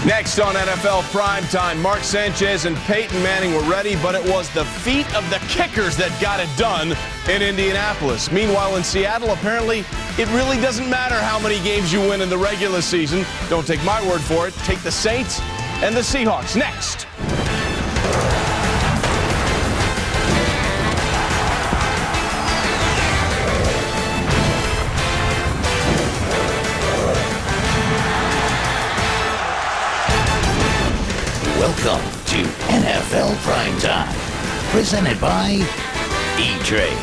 Next on NFL Primetime, Mark Sanchez and Peyton Manning were ready, but it was the feet of the kickers that got it done in Indianapolis. Meanwhile, in Seattle, apparently, it really doesn't matter how many games you win in the regular season. Don't take my word for it. Take the Saints and the Seahawks. Next. Welcome to NFL Primetime, presented by E-Trade.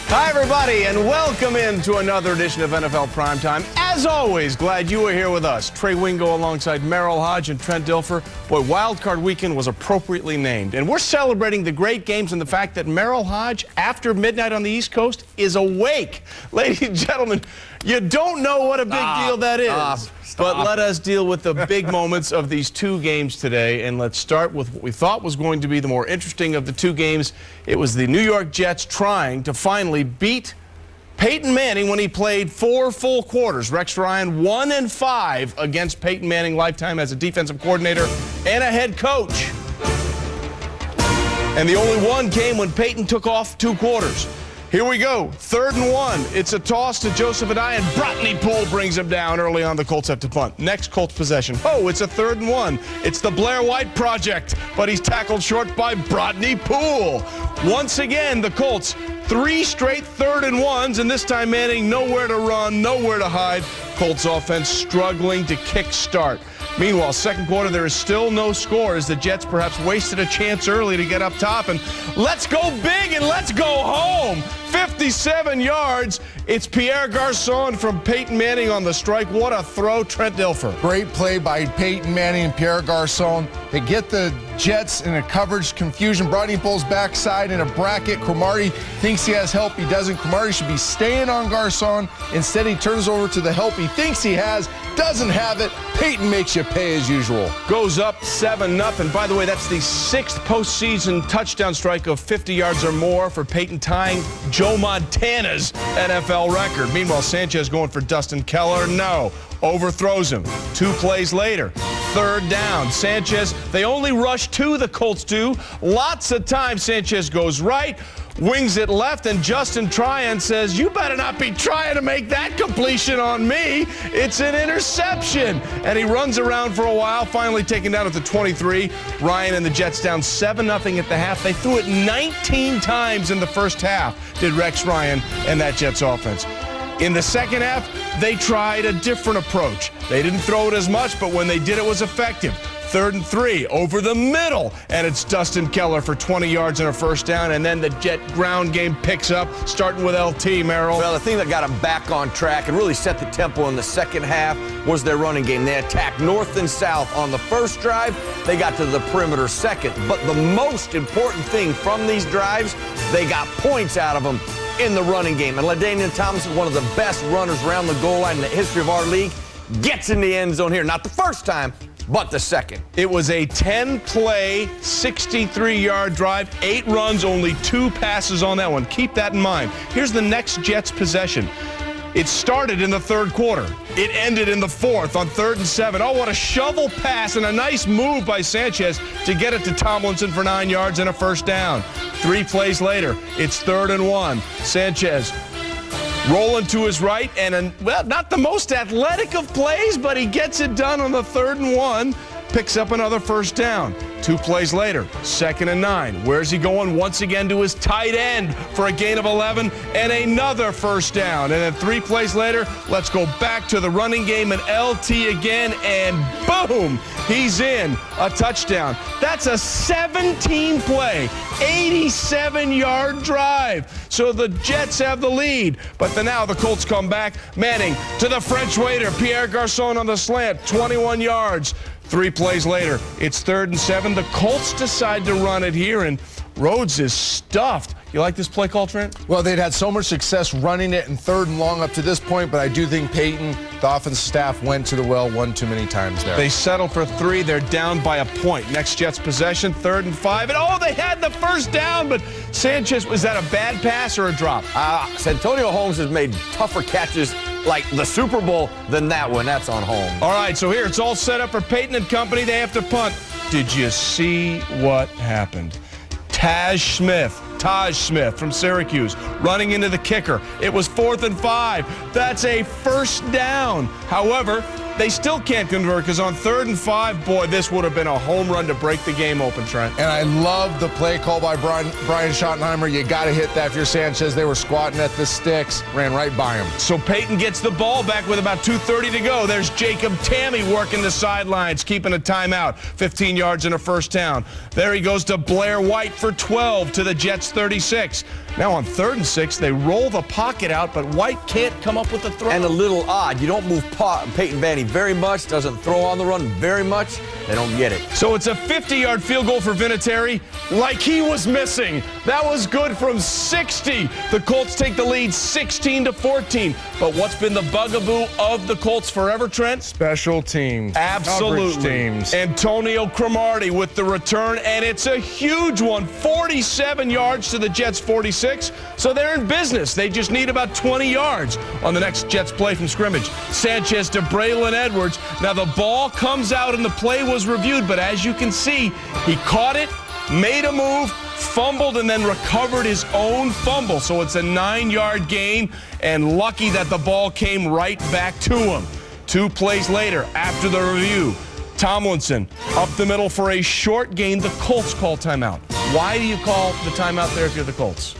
Hi, everybody, and welcome into another edition of NFL Primetime. As always, glad you are here with us. Trey, Wingo alongside Merrill, Hoge, and Trent, Dilfer. Boy, Wild Card Weekend was appropriately named. And we're celebrating the great games and the fact that Merrill, Hoge, after midnight on the East Coast, is awake. Ladies and gentlemen, you don't know what a big deal that is. But let us deal with the big moments of these two games today, and let's start with what we thought was going to be the more interesting of the two games. It was the New York Jets trying to finally beat Peyton Manning when he played 4 full quarters. Rex Ryan 1-5 against Peyton Manning lifetime as a defensive coordinator and a head coach. And the only one came when Peyton took off 2 quarters. Here we go, 3rd and 1. It's a toss to Joseph and Botany Poole brings him down early on. The Colts have to punt. Next Colts possession. Oh, it's a 3rd and 1. It's the Blair White Project, but he's tackled short by Botany Poole. Once again, the Colts, 3 straight 3rd and 1s, and this time Manning nowhere to run, nowhere to hide. Colts offense struggling to kick start. Meanwhile, second quarter, there is still no score as the Jets perhaps wasted a chance early to get up top. And let's go big and let's go home. 57 yards. It's Pierre Garçon from Peyton Manning on the strike. What a throw, Trent Dilfer. Great play by Peyton Manning and Pierre Garçon. They get the Jets in a coverage confusion. Botany Poole's backside in a bracket. Cromartie thinks he has help. He doesn't. Cromartie should be staying on Garçon. Instead, he turns over to the help he thinks he has. Doesn't have it. Peyton makes you pay as usual. Goes up 7-0. By the way, that's the 6th postseason touchdown strike of 50 yards or more for Peyton, tying Joe Montana's NFL record. Meanwhile, Sanchez going for Dustin Keller. No. Overthrows him. 2 plays later. 3rd down. Sanchez, they only rush 2, the Colts do. Lots of time. Sanchez goes right, wings it left, and Justin Tryon says, you better not be trying to make that completion on me. It's an interception. And he runs around for a while, finally taken down at the 23. Ryan and the Jets down 7-0 at the half. They threw it 19 times in the first half, did Rex Ryan and that Jets offense. In the second half, they tried a different approach. They didn't throw it as much, but when they did, it was effective. 3rd and 3 over the middle, and it's Dustin Keller for 20 yards and a 1st down, and then the Jet ground game picks up, starting with LT, Merrill. Well, the thing that got them back on track and really set the tempo in the second half was their running game. They attacked north and south on the first drive. They got to the perimeter second. But the most important thing from these drives, they got points out of them in the running game. And LaDainian Thomas, one of the best runners around the goal line in the history of our league, gets in the end zone here. Not the first time, but the second. It was a 10-play, 63-yard drive, 8 runs, only 2 passes on that one. Keep that in mind. Here's the next Jets possession. It started in the 3rd quarter. It ended in the 4th on 3rd and 7. Oh, what a shovel pass and a nice move by Sanchez to get it to Tomlinson for 9 yards and a 1st down. 3 plays later, it's 3rd and 1. Sanchez rolling to his right, and well, not the most athletic of plays, but he gets it done on the 3rd and 1. Picks up another 1st down. 2 plays later, 2nd and 9. Where's he going? Once again to his tight end for a gain of 11 and another 1st down. And then 3 plays later, let's go back to the running game and LT again, and boom, he's in. A touchdown. That's a 17-play, 87-yard drive. So the Jets have the lead. But now the Colts come back. Manning to the French waiter. Pierre Garçon on the slant, 21 yards. 3 plays later, it's 3rd and 7. The Colts decide to run it here, and Rhodes is stuffed. You like this play call, Trent? Well, they'd had so much success running it in 3rd and long up to this point, but I do think Peyton, the offensive staff, went to the well one too many times there. They settle for 3. They're down by a point. Next Jets possession, 3rd and 5. And oh, they had the 1st down, but Sanchez, was that a bad pass or a drop? Santonio Holmes has made tougher catches like the Super Bowl, then that's on home. All right, so here it's all set up for Peyton and company. They have to punt. Did you see what happened? Taj Smith from Syracuse running into the kicker. It was 4th and 5. That's a first down. However, they still can't convert because on 3rd and 5, boy, this would have been a home run to break the game open, Trent. And I love the play call by Brian Schottenheimer. You got to hit that if you're Sanchez. They were squatting at the sticks, ran right by him. So Peyton gets the ball back with about 2:30 to go. There's Jacob Tammy working the sidelines, keeping a timeout. 15 yards and a first down. There he goes to Blair White for 12 to the Jets 36. Now on 3rd and 6, they roll the pocket out, but White can't come up with the throw. And a little odd. You don't move Peyton Manning very much, doesn't throw on the run very much. They don't get it. So it's a 50-yard field goal for Vinatieri, like he was missing. That was good from 60. The Colts take the lead 16-14. But what's been the bugaboo of the Colts forever, Trent? Special teams. Absolutely. Coverage teams. Antonio Cromartie with the return, and it's a huge one. 47 yards to the Jets' 46. So they're in business. They just need about 20 yards on the next Jets play from scrimmage. Sanchez to Braylon Edwards. Now the ball comes out and the play was reviewed, but as you can see, he caught it, made a move, fumbled, and then recovered his own fumble. So it's a 9-yard gain, and lucky that the ball came right back to him. 2 plays later, after the review, Tomlinson up the middle for a short gain. The Colts call timeout. Why do you call the timeout there if you're the Colts?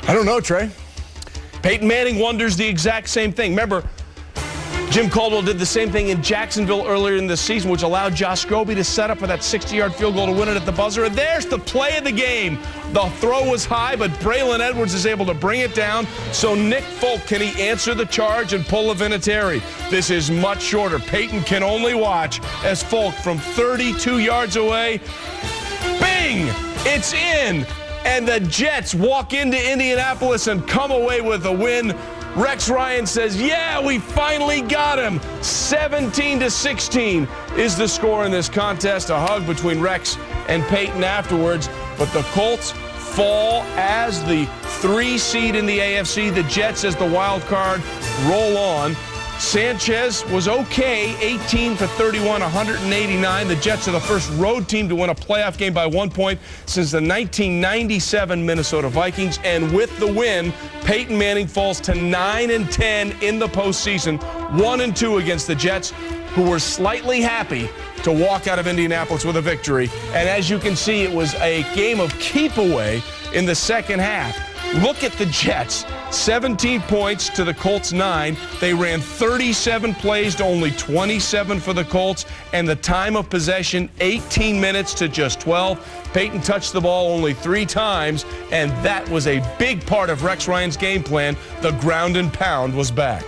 I don't know, Trey. Peyton Manning wonders the exact same thing. Remember, Jim Caldwell did the same thing in Jacksonville earlier in the season, which allowed Josh Scobie to set up for that 60-yard field goal to win it at the buzzer. And there's the play of the game. The throw was high, but Braylon Edwards is able to bring it down. So Nick Folk, can he answer the charge and pull a Vinatieri? This is much shorter. Peyton can only watch as Folk from 32 yards away, bing, it's in. And the Jets walk into Indianapolis and come away with a win. Rex Ryan says, yeah, we finally got him. 17-16 is the score in this contest. A hug between Rex and Peyton afterwards. But the Colts fall as the 3 seed in the AFC. The Jets as the wild card roll on. Sanchez was okay, 18 for 31, 189. The Jets are the first road team to win a playoff game by 1 point since the 1997 Minnesota Vikings. And with the win, Peyton Manning falls to 9-10 in the postseason, 1-2 against the Jets, who were slightly happy to walk out of Indianapolis with a victory. And as you can see, it was a game of keep away in the second half. Look at the Jets. 17 points to the Colts 9. They ran 37 plays to only 27 for the Colts, and the time of possession 18 minutes to just 12. Peyton touched the ball only 3 times, and that was a big part of Rex Ryan's game plan. The ground and pound was back.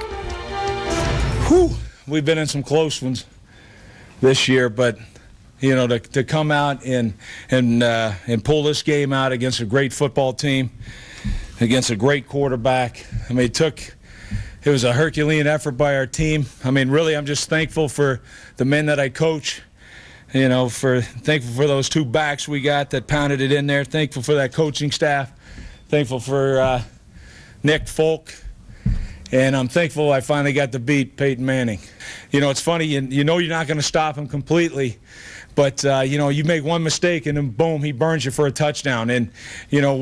Whew. We've been in some close ones this year, but you know, to come out and pull this game out against a great football team, against a great quarterback. I mean, it was a Herculean effort by our team. I mean, really, I'm just thankful for the men that I coach. You know, thankful for those 2 backs we got that pounded it in there. Thankful for that coaching staff. Thankful for Nick Folk. And I'm thankful I finally got to beat Peyton Manning. You know, it's funny, you know you're not going to stop him completely, but, you know, you make one mistake and then, boom, he burns you for a touchdown. And, you know,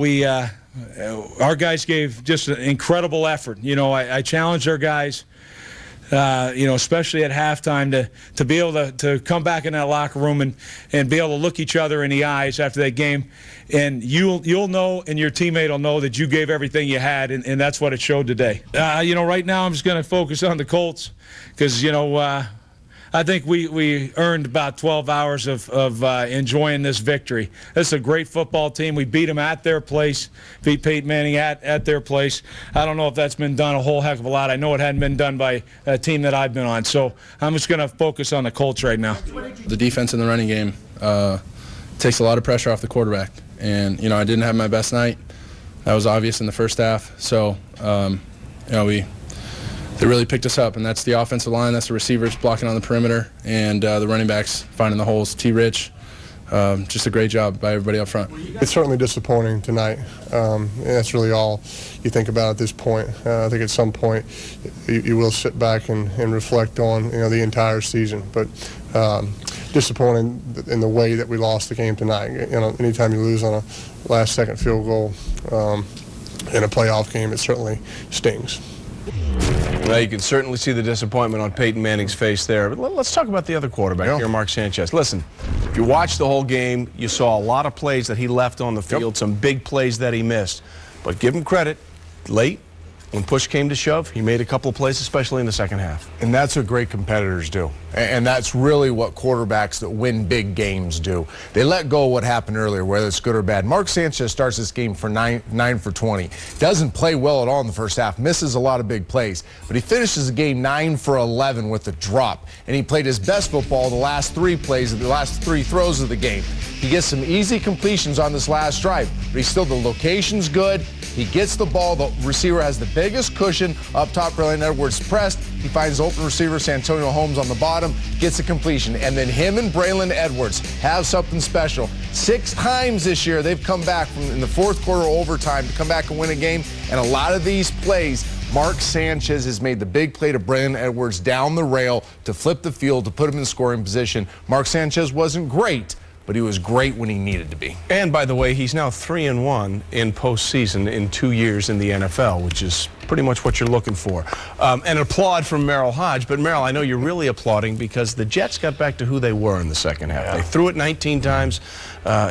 our guys gave just an incredible effort. You know, I challenged our guys, you know, especially at halftime to be able to come back in that locker room and be able to look each other in the eyes after that game. And you'll know, and your teammate will know that you gave everything you had, and that's what it showed today. You know, right now I'm just going to focus on the Colts because, you know, I think we earned about 12 hours of enjoying this victory. This is a great football team. We beat them at their place, beat Peyton Manning at their place. I don't know if that's been done a whole heck of a lot. I know it hadn't been done by a team that I've been on. So I'm just going to focus on the Colts right now. The defense in the running game takes a lot of pressure off the quarterback. And, you know, I didn't have my best night. That was obvious in the first half. So, you know, they really picked us up, and that's the offensive line, that's the receivers blocking on the perimeter, and the running backs finding the holes. T. Rich, just a great job by everybody up front. It's certainly disappointing tonight. And that's really all you think about at this point. I think at some point you will sit back and reflect on the entire season. But disappointing in the way that we lost the game tonight. Anytime you lose on a last-second field goal in a playoff game, it certainly stings. Well, you can certainly see the disappointment on Peyton Manning's face there. But let's talk about the other quarterback here, Mark Sanchez. Listen, if you watched the whole game, you saw a lot of plays that he left on the field, some big plays that he missed. But give him credit, late, when push came to shove, he made a couple of plays, especially in the second half. And that's what great competitors do. And that's really what quarterbacks that win big games do. They let go of what happened earlier, whether it's good or bad. Mark Sanchez starts this game for 9 for 20. Doesn't play well at all in the first half. Misses a lot of big plays. But he finishes the game 9 for 11 with a drop. And he played his best football the last 3 plays, the last 3 throws of the game. He gets some easy completions on this last drive. But he's still, the location's good. He gets the ball. The receiver has the biggest cushion up top. Braylon Edwards pressed. He finds open receiver Santonio Holmes on the bottom, gets a completion. And then him and Braylon Edwards have something special. 6 times this year they've come back in the fourth quarter overtime to come back and win a game. And a lot of these plays, Mark Sanchez has made the big play to Braylon Edwards down the rail to flip the field, to put him in scoring position. Mark Sanchez wasn't great, but he was great when he needed to be. And by the way, he's now 3-1 in postseason in 2 years in the NFL, which is pretty much what you're looking for. And applaud from Merrill Hoge. But Merrill, I know you're really applauding because the Jets got back to who they were in the second half. They threw it 19 times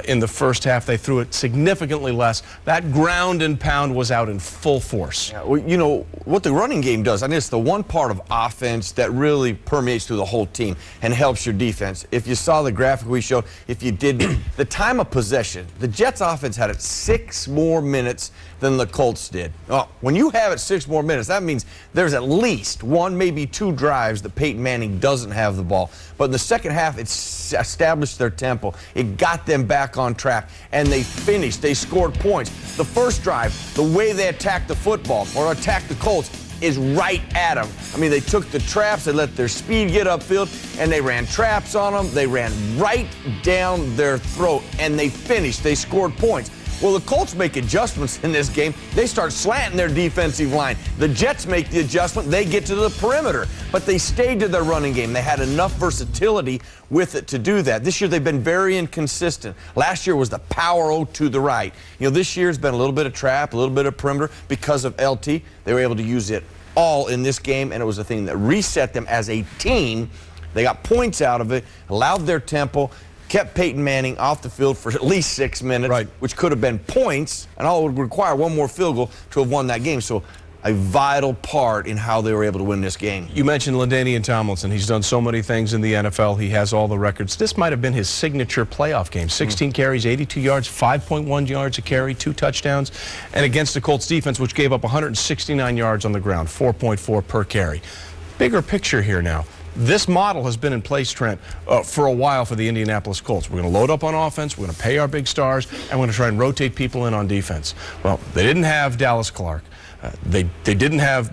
in the first half. They threw it significantly less. That ground and pound was out in full force. Yeah, well, you know, what the running game does, I mean, it's the one part of offense that really permeates through the whole team and helps your defense. If you saw the graphic we showed, if you did, the time of possession, the Jets offense had it 6 more minutes than the Colts did. When you have it 6 more minutes, that means there's at least 1, maybe 2 drives that Peyton Manning doesn't have the ball. But in the second half, it established their tempo. It got them back on track, and they finished. They scored points. The first drive, the way they attacked the football or attacked the Colts is right at them. I mean, they took the traps, they let their speed get upfield, and they ran traps on them. They ran right down their throat, and they finished. They scored points. Well, the Colts make adjustments in this game. They start slanting their defensive line. The Jets make the adjustment. They get to the perimeter. But they stayed to their running game. They had enough versatility with it to do that. This year, they've been very inconsistent. Last year was the power to the right. You know, this year's been a little bit of trap, a little bit of perimeter because of LT. They were able to use it all in this game, and it was a thing that reset them as a team. They got points out of it, allowed their tempo, kept Peyton Manning off the field for at least 6 minutes, which could have been points, and all it would require 1 more field goal to have won that game. So a vital part in how they were able to win this game. You mentioned LaDainian Tomlinson. He's done so many things in the NFL. He has all the records. This might have been his signature playoff game. 16 carries, 82 yards, 5.1 yards a carry, 2 touchdowns, and against the Colts defense, which gave up 169 yards on the ground, 4.4 per carry. Bigger picture here now. This model has been in place, Trent, for a while for the Indianapolis Colts. We're going to load up on offense, we're going to pay our big stars, and we're going to try and rotate people in on defense. Well, they didn't have Dallas Clark. They didn't have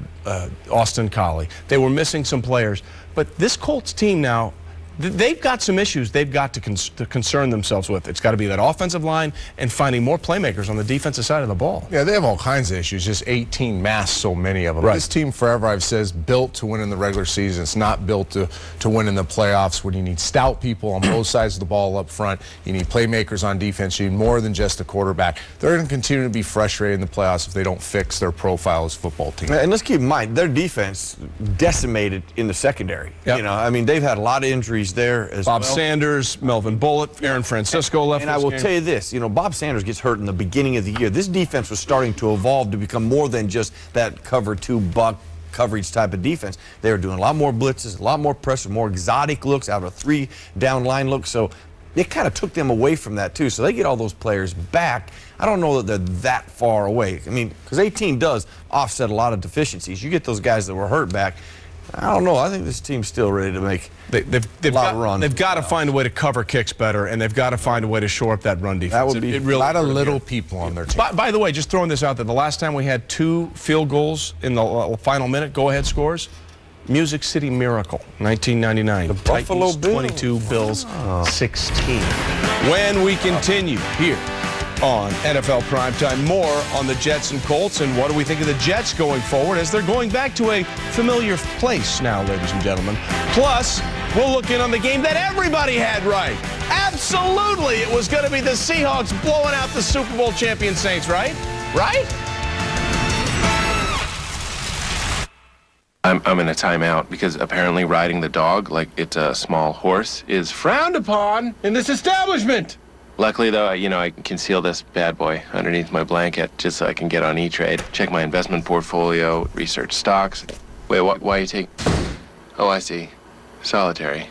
Austin Collie. They were missing some players. But this Colts team now, they've got some issues they've got to concern themselves with. It's got to be that offensive line and finding more playmakers on the defensive side of the ball. Yeah, they have all kinds of issues. Just 18 masks so many of them. Right. This team forever, I've said, is built to win in the regular season. It's not built to win in the playoffs when you need stout people on both sides of the ball up front. You need playmakers on defense. You need more than just a quarterback. They're going to continue to be frustrated in the playoffs if they don't fix their profile as a football team. And let's keep in mind, their defense decimated in the secondary. Yep. You know, I mean, they've had a lot of injuries there as Bob well. Melvin Bullitt, Aaron Francisco left. And I will tell you this, you know, Bob Sanders gets hurt in the beginning of the year. This defense was starting to evolve to become more than just that cover 2 buck coverage type of defense. They were doing a lot more blitzes, a lot more pressure, more exotic looks, out of a 3 down line look. So it kind of took them away from that too. So they get all those players back. I don't know that they're that far away. I mean, because 18 does offset a lot of deficiencies. You get those guys that were hurt back. I don't know. I think this team's still ready to make a lot of run. They've got to find a way to cover kicks better, and they've got to find a way to shore up that run defense. That would be it really, a lot of little people on their team. By the way, just throwing this out there, the last time we had 2 field goals in the final minute, go-ahead scores, Music City Miracle, 1999. The Buffalo Bills. 22, Bills 16. when we continue here on NFL Primetime. More on the Jets and Colts, and what do we think of the Jets going forward as they're going back to a familiar place now, ladies and gentlemen. Plus, we'll look in on the game that everybody had right. Absolutely, it was going to be the Seahawks blowing out the Super Bowl champion Saints, right? Right? I'm in a timeout because apparently riding the dog like it's a small horse is frowned upon in this establishment. Luckily, though, I can conceal this bad boy underneath my blanket just so I can get on E-Trade, check my investment portfolio, research stocks. Wait, why are you taking... Oh, I see. Solitary.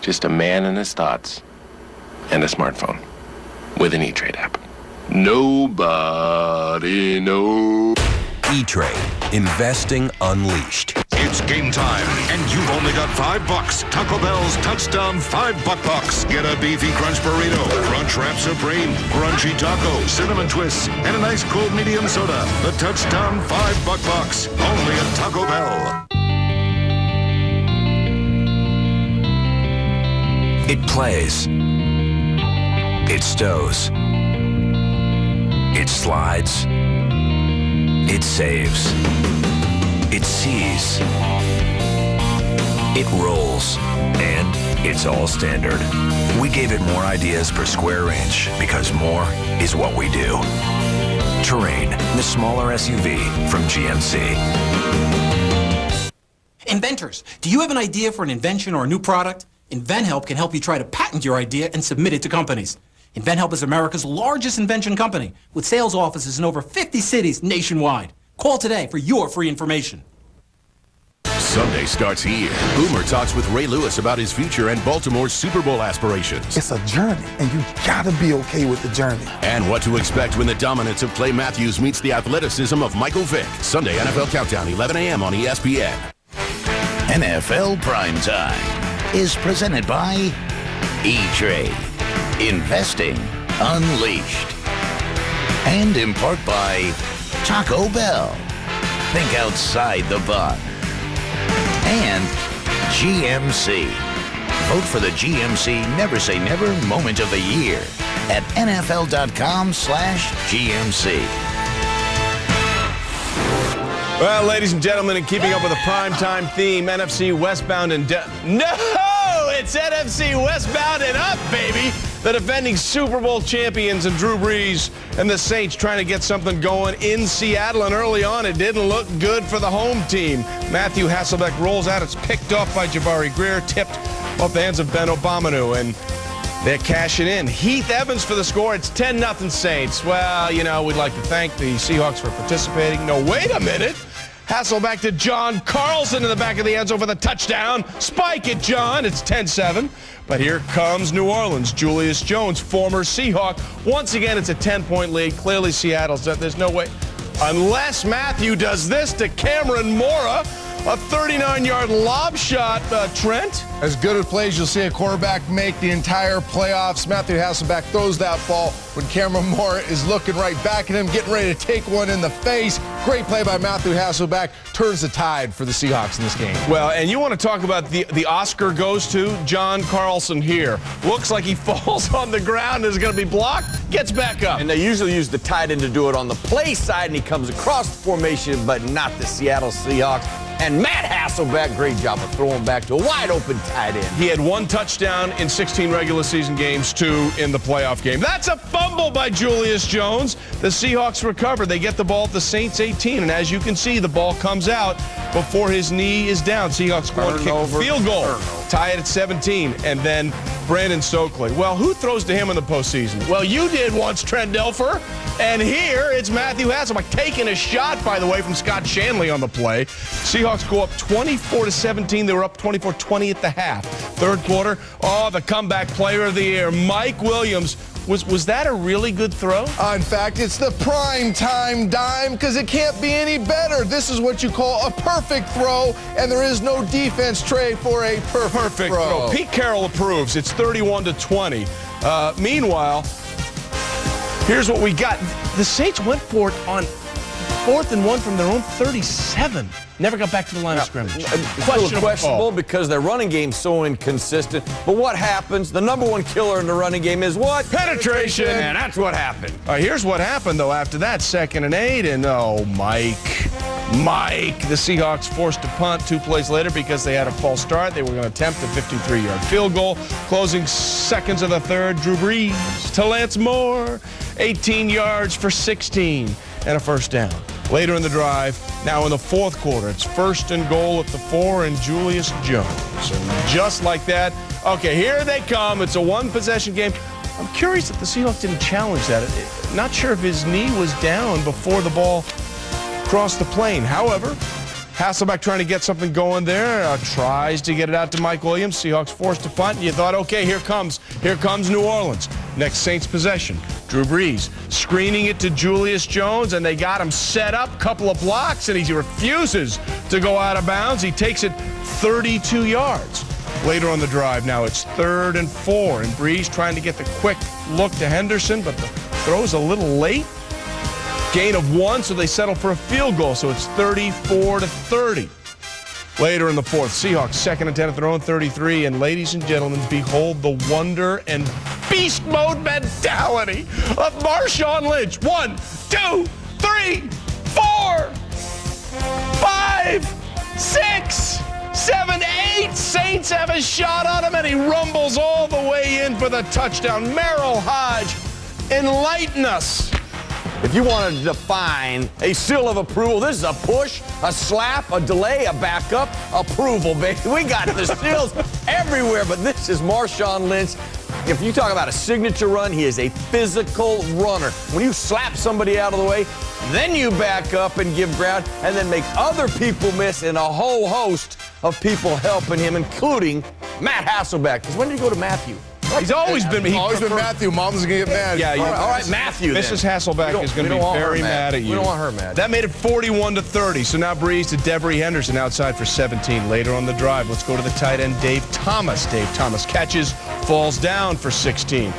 Just a man and his thoughts and a smartphone with an E-Trade app. Nobody knows. E-Trade. Investing unleashed. It's game time, and you've only got $5. Taco Bell's touchdown $5 box. Get a beefy crunch burrito, crunch wrap supreme, crunchy taco, cinnamon twists, and a nice cold medium soda. The touchdown $5 box, only at Taco Bell. It plays. It stows. It slides. It saves. It sees. It rolls. And it's all standard. We gave it more ideas per square inch because more is what we do. Terrain, the smaller SUV from GMC. Inventors, do you have an idea for an invention or a new product? InventHelp can help you try to patent your idea and submit it to companies. InventHelp is America's largest invention company with sales offices in over 50 cities nationwide. Call today for your free information. Sunday starts here. Boomer talks with Ray Lewis about his future and Baltimore's Super Bowl aspirations. It's a journey, and you gotta be okay with the journey. And what to expect when the dominance of Clay Matthews meets the athleticism of Michael Vick. Sunday NFL Countdown, 11 a.m. on ESPN. NFL Primetime is presented by E-Trade. Investing Unleashed. And in part by Taco Bell. Think outside the box. And GMC. Vote for the GMC Never Say Never Moment of the Year at NFL.com/GMC. Well, ladies and gentlemen, in keeping up with the primetime theme, NFC westbound and it's NFC westbound and up, baby. The defending Super Bowl champions and Drew Brees and the Saints trying to get something going in Seattle, and early on it didn't look good for the home team. Matthew Hasselbeck rolls out. It's picked off by Jabari Greer, tipped off the hands of Ben Obamanu, and they're cashing in. Heath Evans for the score. It's 10-0 Saints. Well, we'd like to thank the Seahawks for participating. No, wait a minute. Hasselbeck to John Carlson in the back of the end zone for the touchdown. Spike it, John. It's 10-7. But here comes New Orleans. Julius Jones, former Seahawk. Once again, it's a 10-point lead. Clearly, Seattle's up. There's no way. Unless Matthew does this to Cameron Mora. A 39-yard lob shot, Trent. As good a plays you'll see a quarterback make the entire playoffs. Matthew Hasselbeck throws that ball when Cameron Moore is looking right back at him, getting ready to take one in the face. Great play by Matthew Hasselbeck. Turns the tide for the Seahawks in this game. Well, and you want to talk about the Oscar goes to John Carlson here. Looks like he falls on the ground, is going to be blocked, gets back up. And they usually use the tight end to do it on the play side, and he comes across the formation, but not the Seattle Seahawks. And Matt Hasselbeck, great job of throwing back to a wide-open tight end. He had 1 touchdown in 16 regular season games, 2 in the playoff game. That's a fumble by Julius Jones. The Seahawks recover. They get the ball at the Saints 18, and as you can see, the ball comes out before his knee is down. Seahawks score, kick a field goal, tie it at 17, and then Brandon Stokely. Well, who throws to him in the postseason? Well, you did once, Trent Dilfer. And here it's Matthew Hasselbeck taking a shot, by the way, from Scott Shanley on the play. Seahawks go up 24-17. They were up 24-20 at the half. Third quarter, the comeback player of the year, Mike Williams. Was that a really good throw? In fact, it's the prime time dime because it can't be any better. This is what you call a perfect throw, and there is no defense, Trey, for a perfect throw. Pete Carroll approves. It's 31-20. Meanwhile, here's what we got. The Saints went for it on 4th and 1 from their own 37. Never got back to the line of scrimmage. Questionable because their running game's so inconsistent. But what happens? The number one killer in the running game is what? Penetration. And that's what happened. Here's what happened, though, after that. 2nd and 8, and Mike. The Seahawks forced to punt 2 plays later because they had a false start. They were going to attempt a 53-yard field goal. Closing seconds of the third, Drew Brees to Lance Moore. 18 yards for 16 and a first down. Later in the drive, now in the 4th quarter, it's 1st and goal at the 4 and Julius Jones. And just like that, okay, here they come. It's a 1-possession game. I'm curious if the Seahawks didn't challenge that. Not sure if his knee was down before the ball crossed the plane. However, Hasselbeck trying to get something going there, tries to get it out to Mike Williams. Seahawks forced to punt. You thought, okay, here comes New Orleans. Next Saints possession. Drew Brees screening it to Julius Jones, and they got him set up, couple of blocks, and he refuses to go out of bounds. He takes it 32 yards. Later on the drive, now it's 3rd and 4, and Brees trying to get the quick look to Henderson, but the throw's a little late. Gain of 1, so they settle for a field goal, so it's 34-30. Later in the 4th, Seahawks 2nd and 10 at their own 33, and ladies and gentlemen, behold the wonder and beast mode mentality of Marshawn Lynch. 1, 2, 3, 4, 5, 6, 7, 8. Saints have a shot on him, and he rumbles all the way in for the touchdown. Merrill, Hoge, enlighten us. If you wanted to define a seal of approval, this is a push, a slap, a delay, a backup, approval, baby. We got the seals everywhere, but this is Marshawn Lynch. If you talk about a signature run, he is a physical runner. When you slap somebody out of the way, then you back up and give ground, and then make other people miss, and a whole host of people helping him, including Matt Hasselbeck. Because when did he go to Matthew? He's always been Matthew. Mom's going to get mad. Yeah, all right, Matthew. Mrs. Hasselbeck is going to be very mad at you. We don't want her mad. That made it 41-30. So now Brees to Debris Henderson outside for 17. Later on the drive, let's go to the tight end, Dave Thomas. Dave Thomas catches, falls down for 16.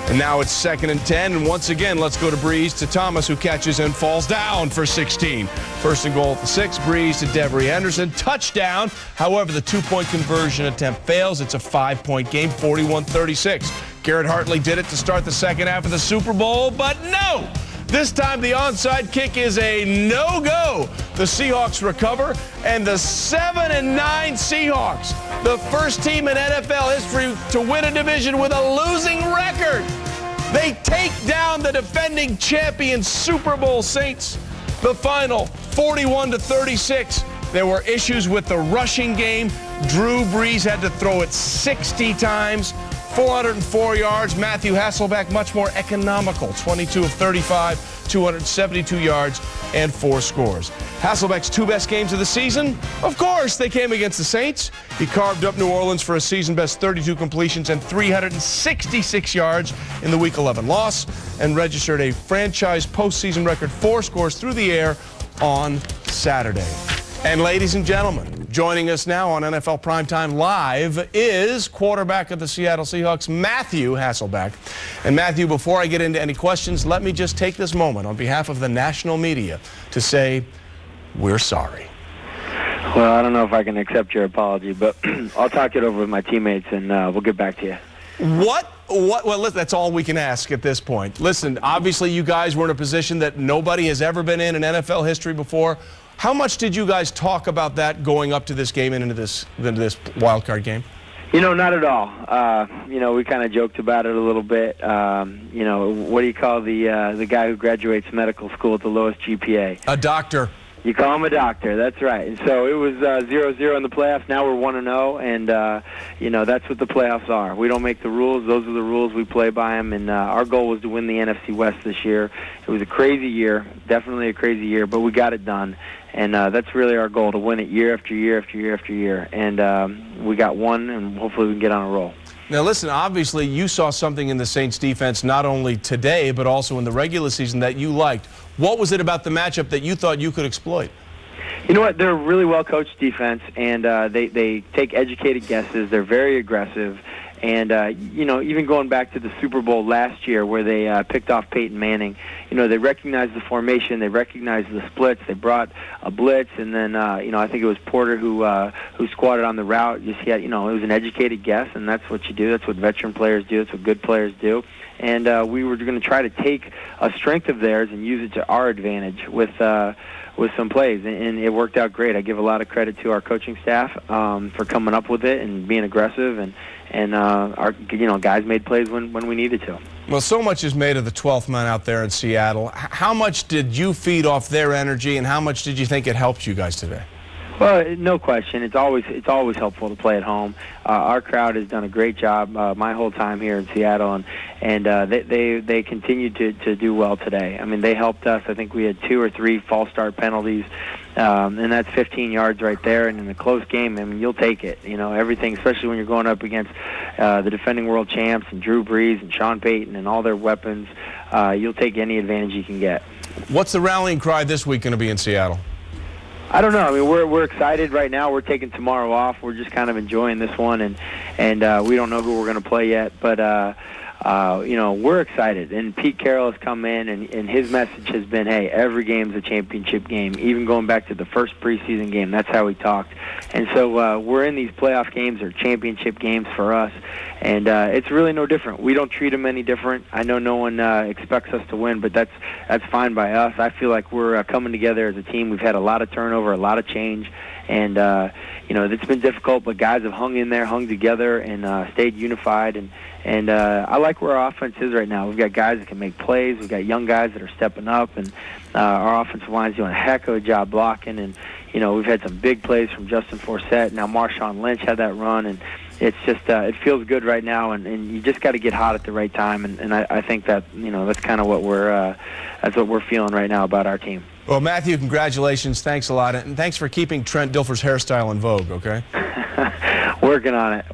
And now it's 2nd and 10, and once again, let's go to Brees to Thomas, who catches and falls down for 16. 1st and goal at the 6, Brees to Debris Henderson, touchdown. However, the 2-point conversion attempt fails. It's a 5-point game, 41-36. Garrett Hartley did it to start the second half of the Super Bowl, but no! This time the onside kick is a no-go. The Seahawks recover, and the 7-9 Seahawks, the first team in NFL history to win a division with a losing record. They take down the defending champion Super Bowl Saints. The final, 41-36. There were issues with the rushing game. Drew Brees had to throw it 60 times. 404 yards. Matthew Hasselbeck, much more economical. 22 of 35, 272 yards, and 4 scores. Hasselbeck's 2 best games of the season? Of course, they came against the Saints. He carved up New Orleans for a season-best 32 completions and 366 yards in the Week 11 loss, and registered a franchise postseason record 4 scores through the air on Saturday. And ladies and gentlemen, joining us now on NFL Primetime Live is quarterback of the Seattle Seahawks, Matthew Hasselbeck. And Matthew, before I get into any questions, let me just take this moment on behalf of the national media to say we're sorry. Well, I don't know if I can accept your apology, but I'll talk it over with my teammates, and we'll get back to you. What? Well, listen, that's all we can ask at this point. Listen, obviously you guys were in a position that nobody has ever been in NFL history before. How much did you guys talk about that going up to this game and into this wild card game? You know, not at all. You know, we kind of joked about it a little bit. You know, what do you call the guy who graduates medical school at the lowest GPA? A doctor. You call him a doctor, that's right. And so it was 0-0 in the playoffs. Now we're 1-0, and, you know, that's what the playoffs are. We don't make the rules. Those are the rules. We play by them, and our goal was to win the NFC West this year. It was a crazy year, definitely a crazy year, but we got it done. And that's really our goal, to win it year after year after year after year. And we got one, and hopefully we can get on a roll. Now, listen, obviously you saw something in the Saints defense not only today but also in the regular season that you liked. What was it about the matchup that you thought you could exploit? You know what? They're a really well-coached defense, and they take educated guesses. They're very aggressive. And, you know, even going back to the Super Bowl last year where they picked off Peyton Manning, they recognized the formation, they recognized the splits, they brought a blitz, and then I think it was Porter who squatted on the route. Just it was an educated guess, and that's what you do. That's what veteran players do. That's what good players do. And we were going to try to take a strength of theirs and use it to our advantage with some plays, and it worked out great. I give a lot of credit to our coaching staff for coming up with it and being aggressive, and our guys made plays when we needed to. Well, so much is made of the 12th man out there in Seattle. How much did you feed off their energy, and how much did you think it helped you guys today? Well, no question. It's always helpful to play at home. Our crowd has done a great job my whole time here in Seattle, and they continued to do well today. I mean, they helped us. I think we had 2 or 3 false start penalties, and that's 15 yards right there. And in a close game, I mean, you'll take it. Everything, especially when you're going up against the defending world champs and Drew Brees and Sean Peyton and all their weapons. You'll take any advantage you can get. What's the rallying cry this week going to be in Seattle? I don't know. I mean, we're excited right now. We're taking tomorrow off. We're just kind of enjoying this one, and we don't know who we're going to play yet. But we're excited. And Pete Carroll has come in, and his message has been, hey, every game's a championship game. Even going back to the first preseason game, that's how he talked. And so we're in these playoff games or championship games for us, and it's really no different. We don't treat them any different. I know no one expects us to win, but that's fine by us. I feel like we're coming together as a team. We've had a lot of turnover, a lot of change, and it's been difficult, but guys have hung in there, hung together, and stayed unified. And I like where our offense is right now. We've got guys that can make plays. We've got young guys that are stepping up, and our offensive line's doing a heck of a job blocking. And we've had some big plays from Justin Forsett. Now Marshawn Lynch had that run, and it's just it feels good right now. And you just got to get hot at the right time. And I think that that's kind of what we're feeling right now about our team. Well, Matthew, congratulations. Thanks a lot. And thanks for keeping Trent Dilfer's hairstyle in vogue, okay? Working on it.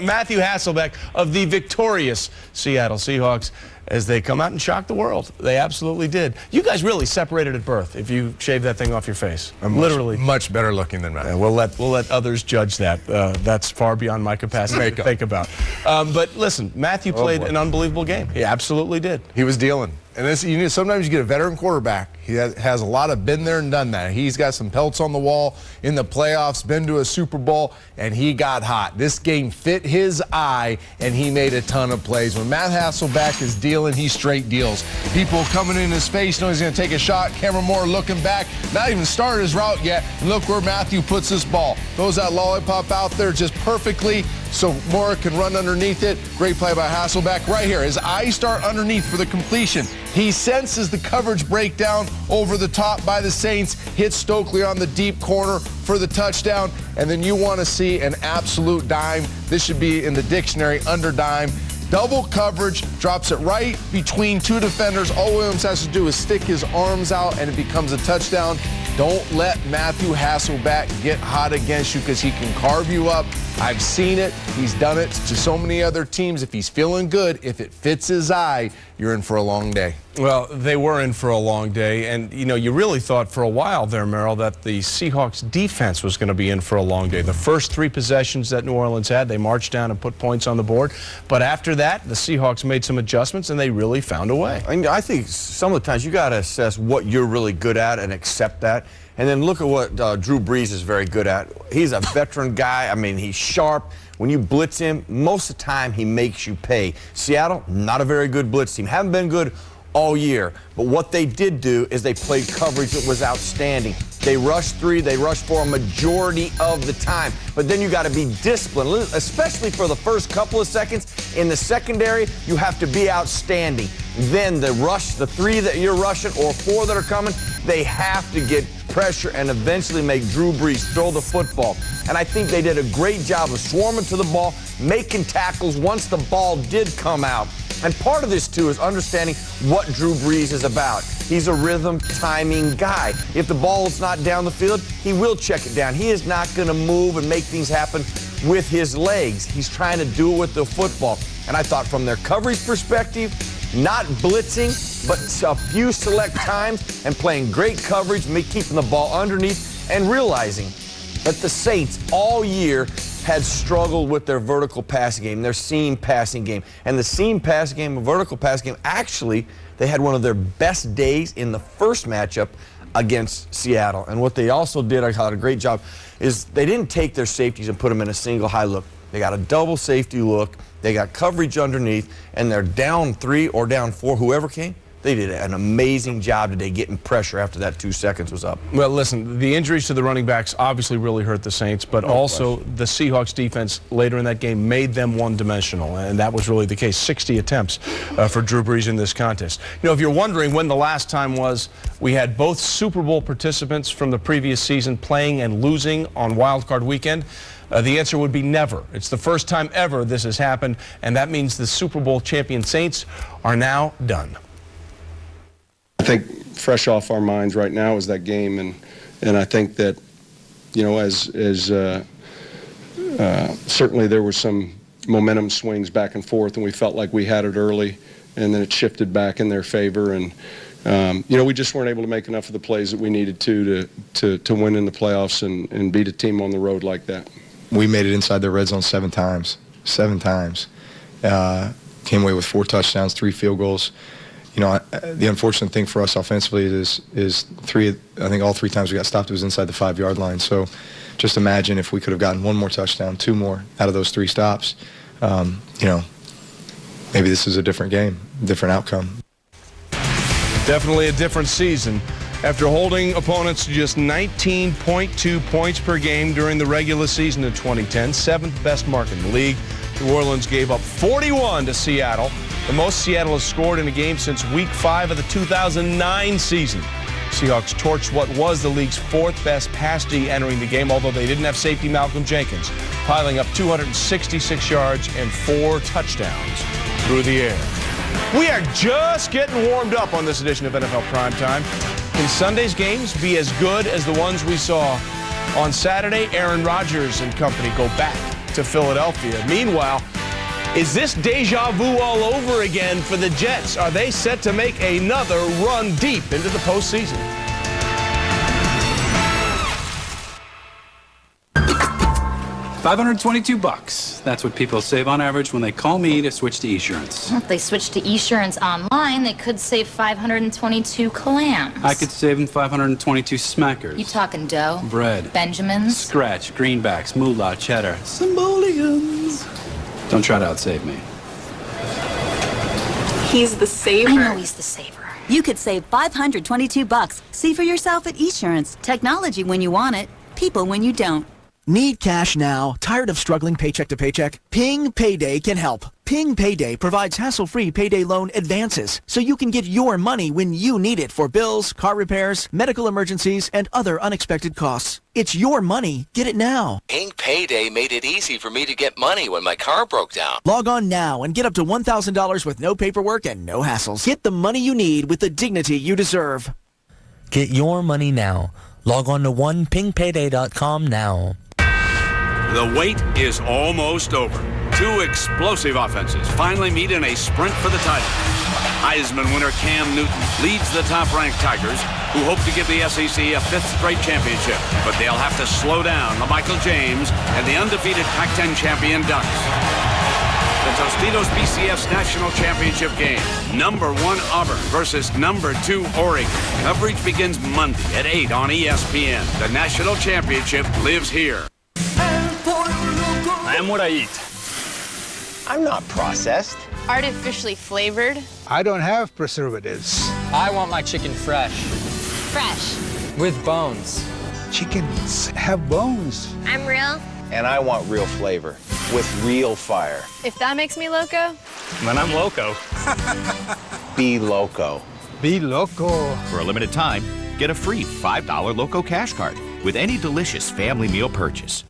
Matthew Hasselbeck of the victorious Seattle Seahawks as they come out and shock the world. They absolutely did. You guys really separated at birth if you shave that thing off your face. Literally. Much better looking than Matt. We'll let others judge that. That's far beyond my capacity to think about. But listen, Matthew played an unbelievable game. He absolutely did. He was dealing. And sometimes you get a veteran quarterback. He has a lot of been there and done that. He's got some pelts on the wall in the playoffs, been to a Super Bowl, and he got hot. This game fit his eye, and he made a ton of plays. When Matt Hasselbeck is dealing, he straight deals. People coming in his face know he's going to take a shot. Cameron Moore looking back, not even started his route yet. And look where Matthew puts this ball. Throws that lollipop out there just perfectly so Moore can run underneath it. Great play by Hasselbeck right here. His eyes start underneath for the completion. He senses the coverage breakdown over the top by the Saints, hits Stokely on the deep corner for the touchdown, and then you want to see an absolute dime. This should be in the dictionary, under dime. Double coverage, drops it right between 2 defenders. All Williams has to do is stick his arms out, and it becomes a touchdown. Don't let Matthew Hasselbeck get hot against you because he can carve you up. I've seen it. He's done it to so many other teams. If he's feeling good, if it fits his eye, you're in for a long day. Well, they were in for a long day, and you really thought for a while there, Merrill, that the Seahawks defense was going to be in for a long day. The first 3 possessions that New Orleans had, they marched down and put points on the board. But after that, the Seahawks made some adjustments, and they really found a way. I think some of the times you got to assess what you're really good at and accept that. And then look at what Drew Brees is very good at. He's a veteran guy. I mean, he's sharp. When you blitz him, most of the time he makes you pay. Seattle, not a very good blitz team. Haven't been good all year. But what they did do is they played coverage that was outstanding. They rushed 3, they rushed 4 a majority of the time. But then you got to be disciplined, especially for the first couple of seconds. In the secondary, you have to be outstanding. Then the rush, the 3 that you're rushing or 4 that are coming, they have to get pressure and eventually make Drew Brees throw the football. And I think they did a great job of swarming to the ball, making tackles once the ball did come out. And part of this, too, is understanding what Drew Brees is about. He's a rhythm timing guy. If the ball is not down the field, he will check it down. He is not going to move and make things happen with his legs. He's trying to do it with the football. And I thought from their coverage perspective, not blitzing, but a few select times and playing great coverage, keeping the ball underneath, and realizing that the Saints all year had struggled with their vertical passing game, their seam passing game. And the seam passing game and vertical passing game, actually, they had one of their best days in the first matchup against Seattle. And what they also did, I thought a great job, is they didn't take their safeties and put them in a single high look. They got a double safety look, they got coverage underneath, and they're down 3 or down 4, whoever came. They did an amazing job today getting pressure after that 2 seconds was up. Well, listen, the injuries to the running backs obviously really hurt the Saints, but also the Seahawks defense later in that game made them one-dimensional, and that was really the case. 60 attempts for Drew Brees in this contest. You know, if you're wondering when the last time was we had both Super Bowl participants from the previous season playing and losing on Wild Card Weekend, the answer would be never. It's the first time ever this has happened, and that means the Super Bowl champion Saints are now done. I think fresh off our minds right now is that game, and I think that, you know, as certainly there were some momentum swings back and forth, and we felt like we had it early, and then it shifted back in their favor, and you know, we just weren't able to make enough of the plays that we needed to win in the playoffs and beat a team on the road like that. We made it inside the red zone 7 times. 7 times. Came away with 4 touchdowns, 3 field goals. You know, the unfortunate thing for us offensively is I think all 3 times we got stopped, it was inside the 5-yard line. So just imagine if we could have gotten 1 more touchdown, 2 more out of those 3 stops. You know, maybe this is a different game, different outcome. Definitely a different season. After holding opponents to just 19.2 points per game during the regular season in 2010, 7th best mark in the league, New Orleans gave up 41 to Seattle, the most Seattle has scored in a game since Week 5 of the 2009 season. Seahawks torched what was the league's 4th best pass D entering the game, although they didn't have safety Malcolm Jenkins, piling up 266 yards and 4 touchdowns through the air. We are just getting warmed up on this edition of NFL Primetime. Can Sunday's games be as good as the ones we saw on Saturday? Aaron Rodgers and company go back to Philadelphia. Meanwhile, is this deja vu all over again for the Jets? Are they set to make another run deep into the postseason? $522. That's what people save on average when they call me to switch to Esurance. If they switch to Esurance online, they could save 522 clams. I could save them 522 smackers. You talking dough? Bread. Benjamins? Scratch, greenbacks, moolah, cheddar, simoleons. Don't try to outsave me. He's the saver. I know he's the saver. You could save $522. See for yourself at Esurance. Technology when you want it, people when you don't. Need cash now? Tired of struggling paycheck to paycheck? Ping Payday can help. Ping Payday provides hassle-free payday loan advances, so you can get your money when you need it for bills, car repairs, medical emergencies, and other unexpected costs. It's your money. Get it now. Ping Payday made it easy for me to get money when my car broke down. Log on now and get up to $1,000 with no paperwork and no hassles. Get the money you need with the dignity you deserve. Get your money now. Log on to onepingpayday.com now. The wait is almost over. 2 explosive offenses finally meet in a sprint for the title. Heisman winner Cam Newton leads the top-ranked Tigers, who hope to give the SEC a 5th straight championship. But they'll have to slow down the Michael James and the undefeated Pac-10 champion Ducks. The Tostitos BCS National Championship game. Number 1 Auburn versus number 2 Oregon. Coverage begins Monday at 8 on ESPN. The national championship lives here. I am what I eat. I'm not processed. Artificially flavored. I don't have preservatives. I want my chicken fresh. Fresh. With bones. Chickens have bones. I'm real. And I want real flavor with real fire. If that makes me loco. Then I'm loco. Be loco. Be loco. For a limited time, get a free $5 Loco cash card with any delicious family meal purchase.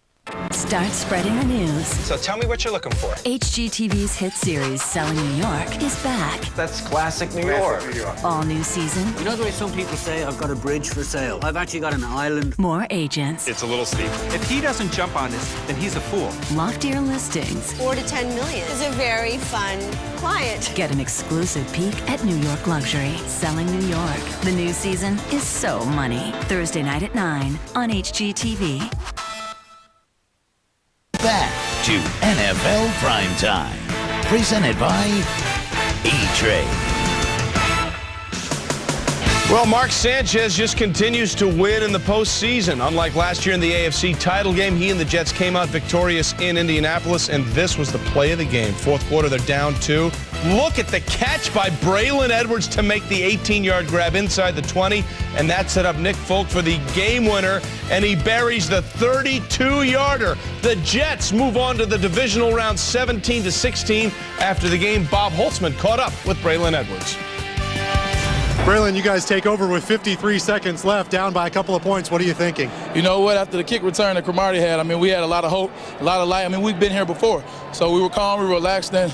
Start spreading the news. So tell me what you're looking for. HGTV's hit series, Selling New York, is back. That's classic New York. All new season. You know the way some people say, I've got a bridge for sale? I've actually got an island. More agents. It's a little steep. If he doesn't jump on this, then he's a fool. Loftier listings. 4 to 10 million is a very fun client. Get an exclusive peek at New York luxury. Selling New York. The new season is so money. Thursday night at 9 on HGTV. Back to NFL Primetime, presented by E-Trade. Well, Mark Sanchez just continues to win in the postseason. Unlike last year in the AFC title game, he and the Jets came out victorious in Indianapolis, and this was the play of the game. Fourth quarter, they're down 2. Look at the catch by Braylon Edwards to make the 18-yard grab inside the 20, and that set up Nick Folk for the game winner, and he buries the 32-yarder. The Jets move on to the divisional round 17-16. After the game, Bob Holtzman caught up with Braylon Edwards. Braylon, you guys take over with 53 seconds left, down by a couple of points. What are you thinking? You know what? After the kick return that Cromartie had, I mean, we had a lot of hope, a lot of light. I mean, we've been here before. So we were calm, we were relaxed, and,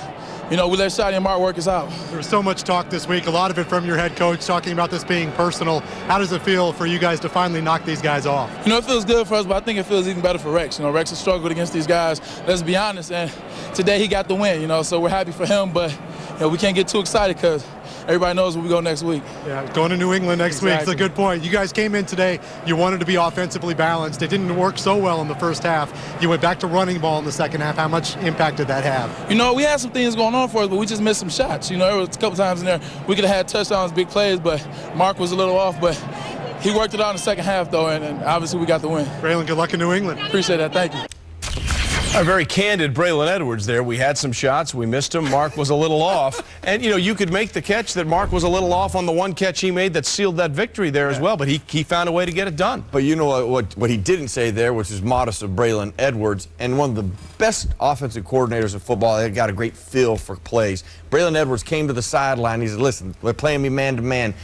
you know, we let Shotty and Mark work us out. There was so much talk this week, a lot of it from your head coach, talking about this being personal. How does it feel for you guys to finally knock these guys off? You know, it feels good for us, but I think it feels even better for Rex. You know, Rex has struggled against these guys, let's be honest, and today he got the win, you know, so we're happy for him, but, you know, we can't get too excited because everybody knows where we go next week. Yeah, going to New England next week. It's a good point. You guys came in today. You wanted to be offensively balanced. It didn't work so well in the first half. You went back to running ball in the second half. How much impact did that have? You know, we had some things going on for us, but we just missed some shots. You know, there was a couple times in there we could have had touchdowns, big plays, but Mark was a little off. But he worked it out in the second half, though, and obviously we got the win. Braylon, good luck in New England. Appreciate that. Thank you. A very candid Braylon Edwards there. We had some shots. We missed him. Mark was a little off. And, you know, you could make the catch that Mark was a little off on the one catch he made that sealed that victory there as well. But he found a way to get it done. But you know what he didn't say there, which is modest of Braylon Edwards, and one of the best offensive coordinators in football. They got a great feel for plays. Braylon Edwards came to the sideline. He said, listen, they're playing me man-to-man.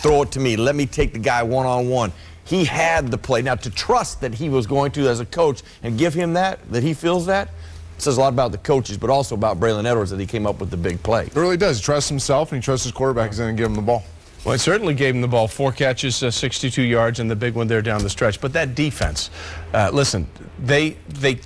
Throw it to me. Let me take the guy one-on-one. He had the play. Now, to trust that he was going to as a coach and give him that he feels that, says a lot about the coaches, but also about Braylon Edwards that he came up with the big play. It really does. He trusts himself, and he trusts his quarterback is going to give him the ball. Well, it certainly gave him the ball. 4 catches, 62 yards, and the big one there down the stretch. But that defense, listen, they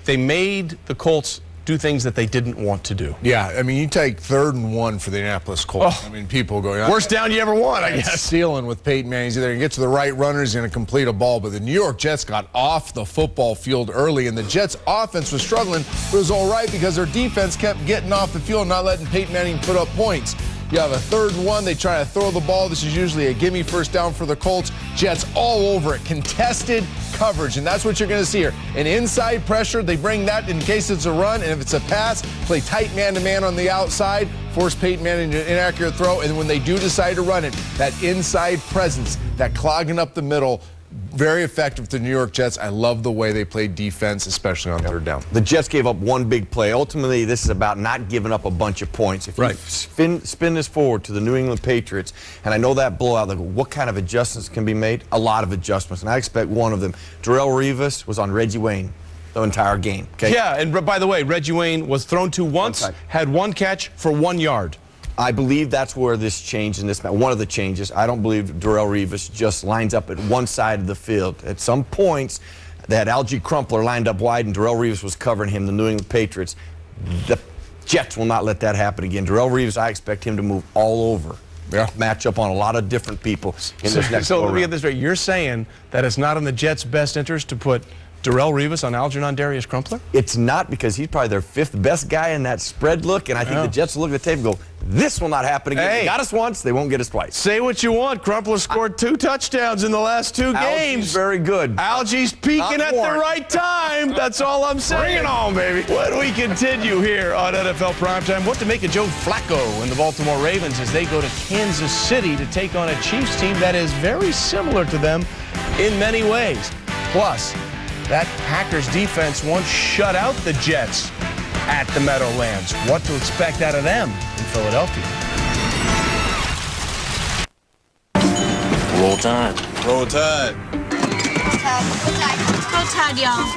made the Colts do things that they didn't want to do. Yeah, I mean, you take 3rd and 1 for the Indianapolis Colts. Oh, I mean, people go, worst down you ever won, I guess. Stealing with Peyton Manning. He's either going to get to the right runner, he's going to complete a ball. But the New York Jets got off the football field early, and the Jets' offense was struggling, but it was all right because their defense kept getting off the field, not letting Peyton Manning put up points. You have a 3rd and 1. They try to throw the ball. This is usually a gimme first down for the Colts. Jets all over it. Contested coverage, and that's what you're going to see here. An inside pressure. They bring that in case it's a run, and if it's a pass, play tight man-to-man on the outside, force Peyton Manning into an inaccurate throw, and when they do decide to run it, that inside presence, that clogging up the middle, very effective to the New York Jets. I love the way they played defense, especially on 3rd down. The Jets gave up one big play. Ultimately, this is about not giving up a bunch of points. If you spin this forward to the New England Patriots, and I know that blowout, like, what kind of adjustments can be made? A lot of adjustments, and I expect one of them. Darrelle Revis was on Reggie Wayne the entire game. Okay? Yeah, and by the way, Reggie Wayne was thrown to once, had 1 catch for 1 yard. I believe that's where this change in this, one of the changes. I don't believe Darrelle Revis just lines up at one side of the field. At some points, they had Algie Crumpler lined up wide, and Darrelle Revis was covering him, the New England Patriots. The Jets will not let that happen again. Darrelle Revis, I expect him to move all over. Yeah. Match up on a lot of different people in this next So let me get this right. You're saying that it's not in the Jets' best interest to put Darrelle Revis on Algernon Darius Crumpler? It's not, because he's probably their 5th best guy in that spread look, and I think the Jets will look at the tape and go, this will not happen again. They got us once, they won't get us twice. Say what you want. Crumpler scored 2 touchdowns in the last 2 games. Algie's very good. Algie's peaking at the right time. That's all I'm saying. Bring it on, baby. When we continue here on NFL Primetime, what to make of Joe Flacco and the Baltimore Ravens as they go to Kansas City to take on a Chiefs team that is very similar to them in many ways. Plus, that Packers defense once shut out the Jets at the Meadowlands. What to expect out of them in Philadelphia? Roll Tide. Roll Tide. Roll Tide. Roll Tide. Roll Tide, y'all.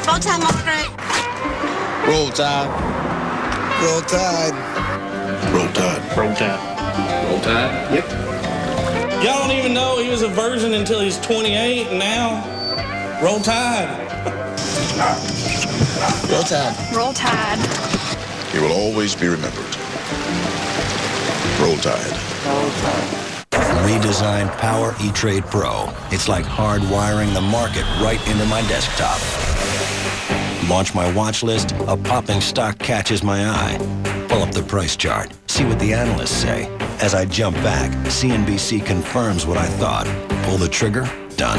Roll Tide, Margaret. Roll Tide. Roll Tide. Roll Tide. Roll Tide. Roll Tide. Yep. Y'all don't even know he was a virgin until he's 28, and now Roll Tide. Roll Tide. Roll Tide. He will always be remembered. Roll Tide. Roll Tide. Redesigned Power E-Trade Pro. It's like hardwiring the market right into my desktop. Launch my watch list, a popping stock catches my eye. Pull up the price chart, see what the analysts say. As I jump back, CNBC confirms what I thought. Pull the trigger, done.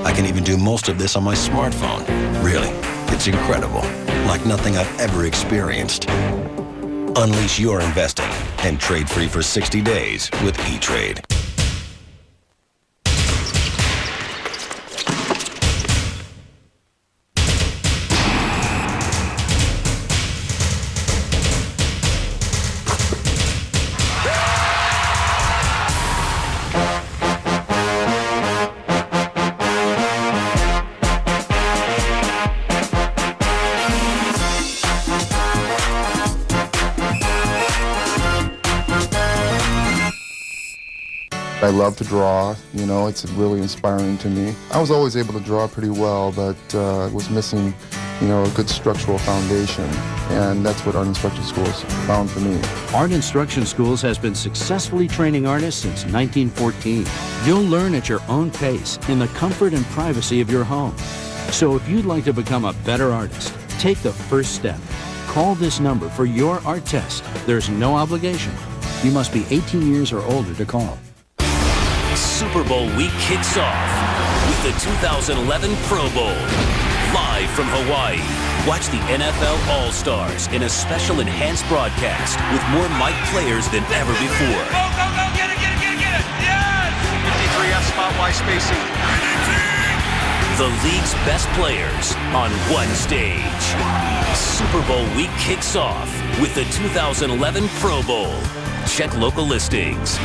I can even do most of this on my smartphone. Really, it's incredible. Like nothing I've ever experienced. Unleash your investing and trade free for 60 days with E-Trade. I love to draw, you know, it's really inspiring to me. I was always able to draw pretty well, but was missing, you know, a good structural foundation, and that's what Art Instruction Schools found for me. Art Instruction Schools has been successfully training artists since 1914. You'll learn at your own pace in the comfort and privacy of your home. So if you'd like to become a better artist, take the first step. Call this number for your art test. There's no obligation. You must be 18 years or older to call. Super Bowl week kicks off with the 2011 Pro Bowl. Live from Hawaii, watch the NFL All-Stars in a special enhanced broadcast with more mic players than ever before. Go, go, go, get it, get it, get it, get it! Yes! 53F spot, Y spacing. The league's best players on one stage. Super Bowl week kicks off with the 2011 Pro Bowl. Check local listings.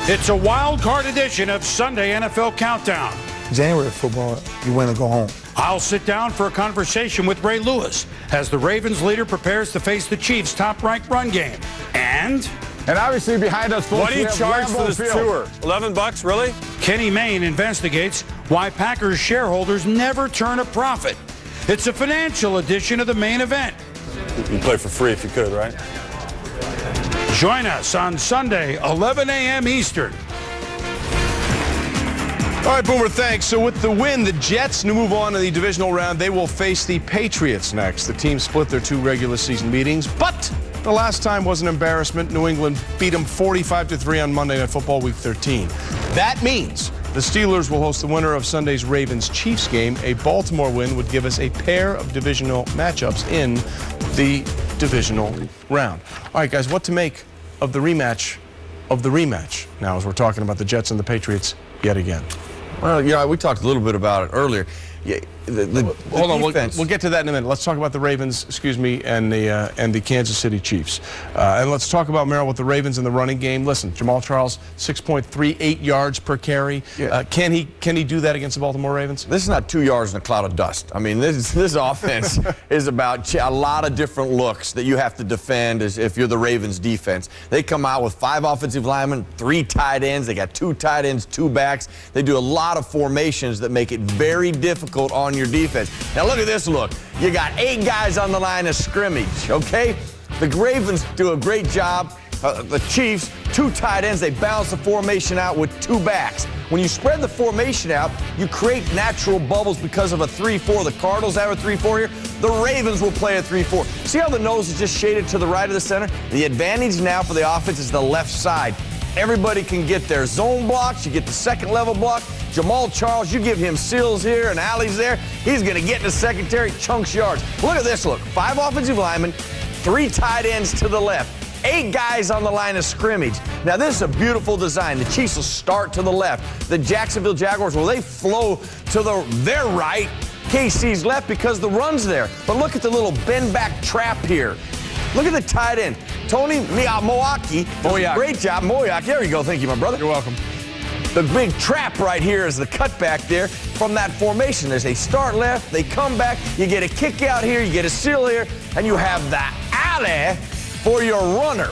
It's a wild card edition of Sunday NFL Countdown. January football, you win or go home. I'll sit down for a conversation with Ray Lewis as the Ravens leader prepares to face the Chiefs' top-ranked run game. And obviously behind us, folks, what do you charge for this tour? $11, really? Kenny Mayne investigates why Packers shareholders never turn a profit. It's a financial edition of the main event. You'd play for free if you could, right? Join us on Sunday, 11 a.m. Eastern. All right, Boomer, thanks. So with the win, the Jets move on to the divisional round. They will face the Patriots next. The team split their 2 regular season meetings, but the last time was an embarrassment. New England beat them 45-3 on Monday Night Football Week 13. That means the Steelers will host the winner of Sunday's Ravens-Chiefs game. A Baltimore win would give us a pair of divisional matchups in the divisional round. All right, guys, what to make of the rematch now as we're talking about the Jets and the Patriots yet again? Well, yeah, we talked a little bit about it earlier. Yeah, hold on, we'll get to that in a minute. Let's talk about the Ravens, and the Kansas City Chiefs. And let's talk about, Merrill, with the Ravens in the running game. Listen, Jamal Charles, 6.38 yards per carry. Yeah. Can he do that against the Baltimore Ravens? This is not 2 yards in a cloud of dust. I mean, this offense is about a lot of different looks that you have to defend if you're the Ravens defense. They come out with 5 offensive linemen, 3 tight ends. They got 2 tight ends, 2 backs. They do a lot of formations that make it very difficult on your defense. Now look at this look. You got 8 guys on the line of scrimmage, okay? The Ravens do a great job. The Chiefs, 2 tight ends, they balance the formation out with 2 backs. When you spread the formation out, you create natural bubbles because of a 3-4. The Cardinals have a 3-4 here. The Ravens will play a 3-4. See how the nose is just shaded to the right of the center? The advantage now for the offense is the left side. Everybody can get their zone blocks. You get the second level block. Jamal Charles, you give him seals here and alleys there. He's going to get in the secondary, chunks yards. Look at this look. 5 offensive linemen, 3 tight ends to the left. 8 guys on the line of scrimmage. Now, this is a beautiful design. The Chiefs will start to the left. The Jacksonville Jaguars, well, they flow to their right. KC's left because the run's there. But look at the little bend-back trap here. Look at the tight end. Tony Moyaki does a great job. Moyaki, there you go. Thank you, my brother. You're welcome. The big trap right here is the cutback there from that formation. As they start left, they come back. You get a kick out here, you get a seal here, and you have the alley for your runner.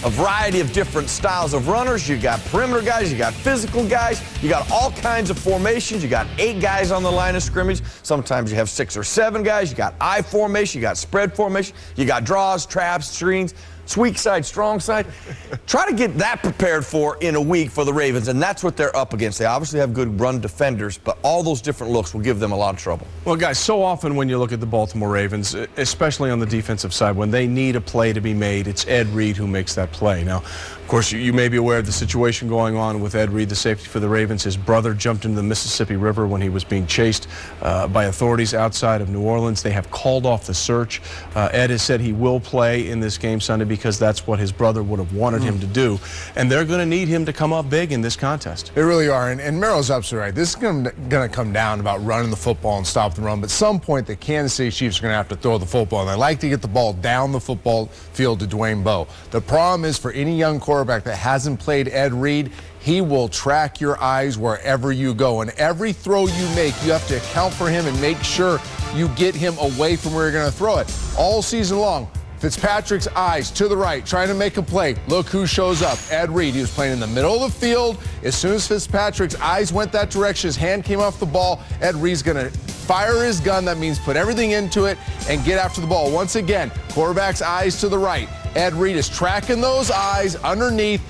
A variety of different styles of runners. You got perimeter guys, you got physical guys, you got all kinds of formations. You got 8 guys on the line of scrimmage. Sometimes you have 6 or 7 guys. You got I formation, you got spread formation, you got draws, traps, screens. It's weak side, strong side. Try to get that prepared for in a week for the Ravens, and that's what they're up against. They obviously have good run defenders, but all those different looks will give them a lot of trouble. Well, guys, so often when you look at the Baltimore Ravens, especially on the defensive side, when they need a play to be made, it's Ed Reed who makes that play. Now, of course, you may be aware of the situation going on with Ed Reed, the safety for the Ravens. His brother jumped into the Mississippi River when he was being chased by authorities outside of New Orleans. They have called off the search. Ed has said he will play in this game Sunday because that's what his brother would have wanted him to do. And they're going to need him to come up big in this contest. They really are. And Merrill's absolutely right. This is going to come down about running the football and stop the run. But at some point, the Kansas City Chiefs are going to have to throw the football. And they like to get the ball down the football field to Dwayne Bowe. The problem is for any young quarterback that hasn't played Ed Reed, he will track your eyes wherever you go. And every throw you make, you have to account for him and make sure you get him away from where you're going to throw it. All season long, Fitzpatrick's eyes to the right, trying to make a play. Look who shows up. Ed Reed. He was playing in the middle of the field. As soon as Fitzpatrick's eyes went that direction, his hand came off the ball, Ed Reed's going to fire his gun. That means put everything into it and get after the ball. Once again, quarterback's eyes to the right. Ed Reed is tracking those eyes underneath.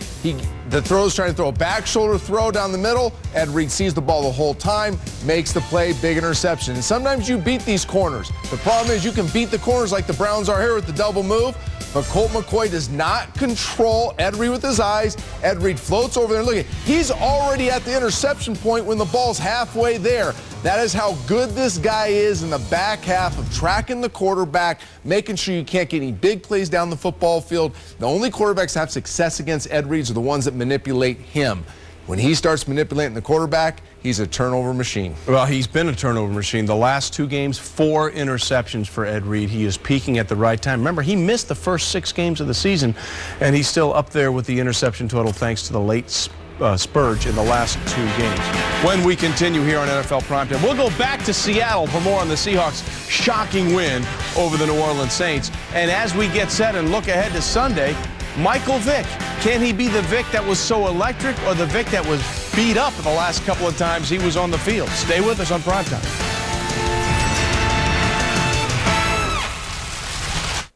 The throw's trying to throw a back shoulder throw down the middle. Ed Reed sees the ball the whole time, makes the play, big interception. And sometimes you beat these corners. The problem is you can beat the corners like the Browns are here with the double move, but Colt McCoy does not control Ed Reed with his eyes. Ed Reed floats over there. Look at, he's already at the interception point when the ball's halfway there. That is how good this guy is in the back half of tracking the quarterback, making sure you can't get any big plays down the football field. The only quarterbacks that have success against Ed Reed are the ones that manipulate him. When he starts manipulating the quarterback, he's a turnover machine. Well, he's been a turnover machine. The last 2 games, 4 interceptions for Ed Reed. He is peaking at the right time. Remember, he missed the first 6 games of the season, and he's still up there with the interception total thanks to the late spurge in the last 2 games. When we continue here on NFL Primetime, we'll go back to Seattle for more on the Seahawks' shocking win over the New Orleans Saints. And as we get set and look ahead to Sunday, Michael Vick. Can he be the Vick that was so electric or the Vick that was beat up the last couple of times he was on the field? Stay with us on Primetime.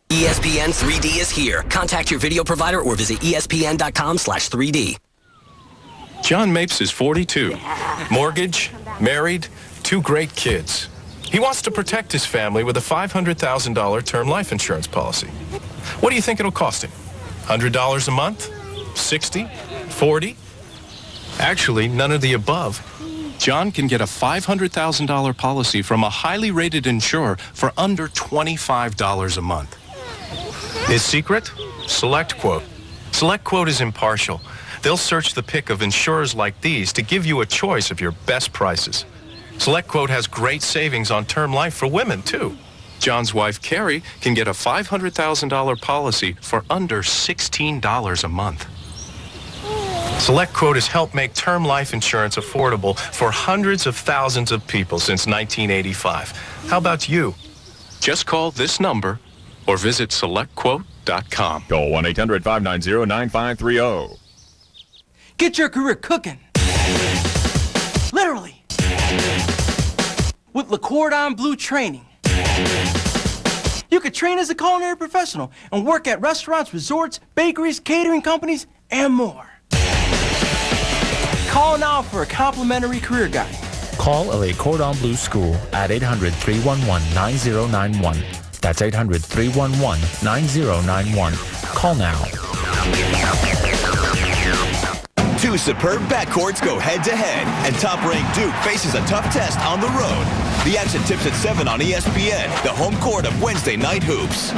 ESPN 3D is here. Contact your video provider or visit ESPN.com/3D. John Mapes is 42. Mortgage, married, 2 great kids. He wants to protect his family with a $500,000 term life insurance policy. What do you think it'll cost him? $100 a month? 60? 40? Actually, none of the above. John can get a $500,000 policy from a highly rated insurer for under $25 a month. His secret? SelectQuote. SelectQuote is impartial. They'll search the pick of insurers like these to give you a choice of your best prices. SelectQuote has great savings on term life for women, too. John's wife, Carrie, can get a $500,000 policy for under $16 a month. SelectQuote has helped make term life insurance affordable for hundreds of thousands of people since 1985. How about you? Just call this number or visit SelectQuote.com. Call 1-800-590-9530. Get your career cooking. Literally. With Le Cordon Bleu training. You could train as a culinary professional and work at restaurants, resorts, bakeries, catering companies, and more. Call now for a complimentary career guide. Call Le Cordon Bleu School at 800-311-9091. That's 800-311-9091. Call now. 2 superb backcourts go head-to-head, and top-ranked Duke faces a tough test on the road. The action tips at 7 on ESPN, the home court of Wednesday night hoops.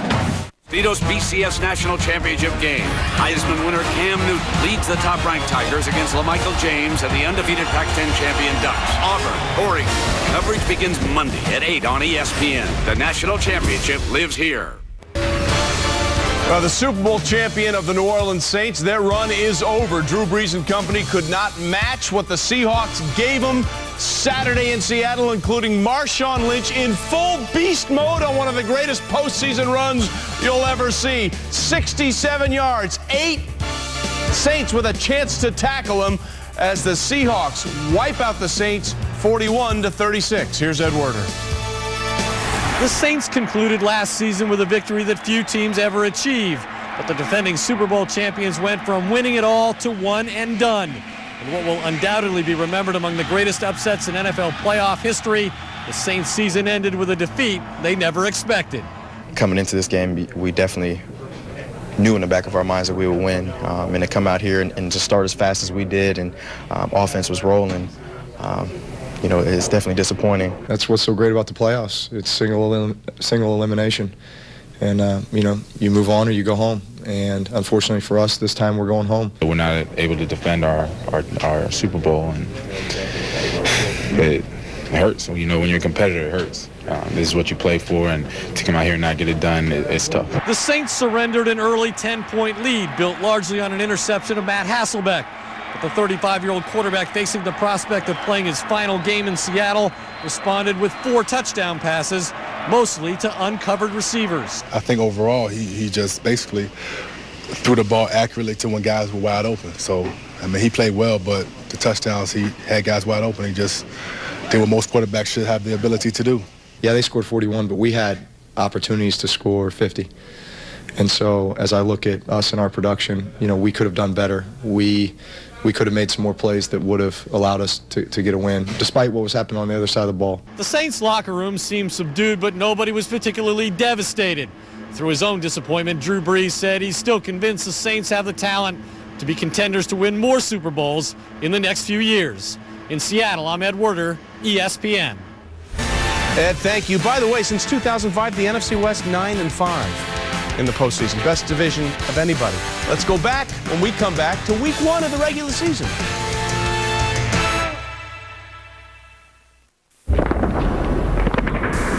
Vito's BCS National Championship game. Heisman winner Cam Newton leads the top-ranked Tigers against LaMichael James and the undefeated Pac-10 champion Ducks. Auburn, Oregon. Coverage begins Monday at 8 on ESPN. The National Championship lives here. The Super Bowl champion of the New Orleans Saints, their run is over. Drew Brees and company could not match what the Seahawks gave them Saturday in Seattle, including Marshawn Lynch in full beast mode on one of the greatest postseason runs you'll ever see. 67 yards, 8 Saints with a chance to tackle him as the Seahawks wipe out the Saints 41-36. Here's Ed Werder. The Saints concluded last season with a victory that few teams ever achieve. But the defending Super Bowl champions went from winning it all to one and done. And what will undoubtedly be remembered among the greatest upsets in NFL playoff history, the Saints' season ended with a defeat they never expected. Coming into this game, we definitely knew in the back of our minds that we would win. And to come out here and just start as fast as we did, and offense was rolling, you know, it's definitely disappointing. That's what's so great about the playoffs. It's single elimination. And, you know, you move on or you go home. And unfortunately for us, this time we're going home. We're not able to defend our Super Bowl, and it hurts. You know, when you're a competitor, it hurts. This is what you play for, and to come out here and not get it done, it's tough. The Saints surrendered an early 10-point lead, built largely on an interception of Matt Hasselbeck. But the 35-year-old quarterback, facing the prospect of playing his final game in Seattle, responded with 4 touchdown passes, mostly to uncovered receivers. I think overall he just basically threw the ball accurately to when guys were wide open. So, I mean, he played well, but the touchdowns, he had guys wide open. He just did what most quarterbacks should have the ability to do. Yeah, they scored 41, but we had opportunities to score 50. And so as I look at us and our production, you know, we could have done better. We could have made some more plays that would have allowed us to get a win, despite what was happening on the other side of the ball. The Saints locker room seemed subdued, but nobody was particularly devastated. Through his own disappointment, Drew Brees said he's still convinced the Saints have the talent to be contenders to win more Super Bowls in the next few years. In Seattle, I'm Ed Werder, ESPN. Ed, thank you. By the way, since 2005, the NFC West 9-5 in the postseason. Best division of anybody. Let's go back when we come back to week 1 of the regular season.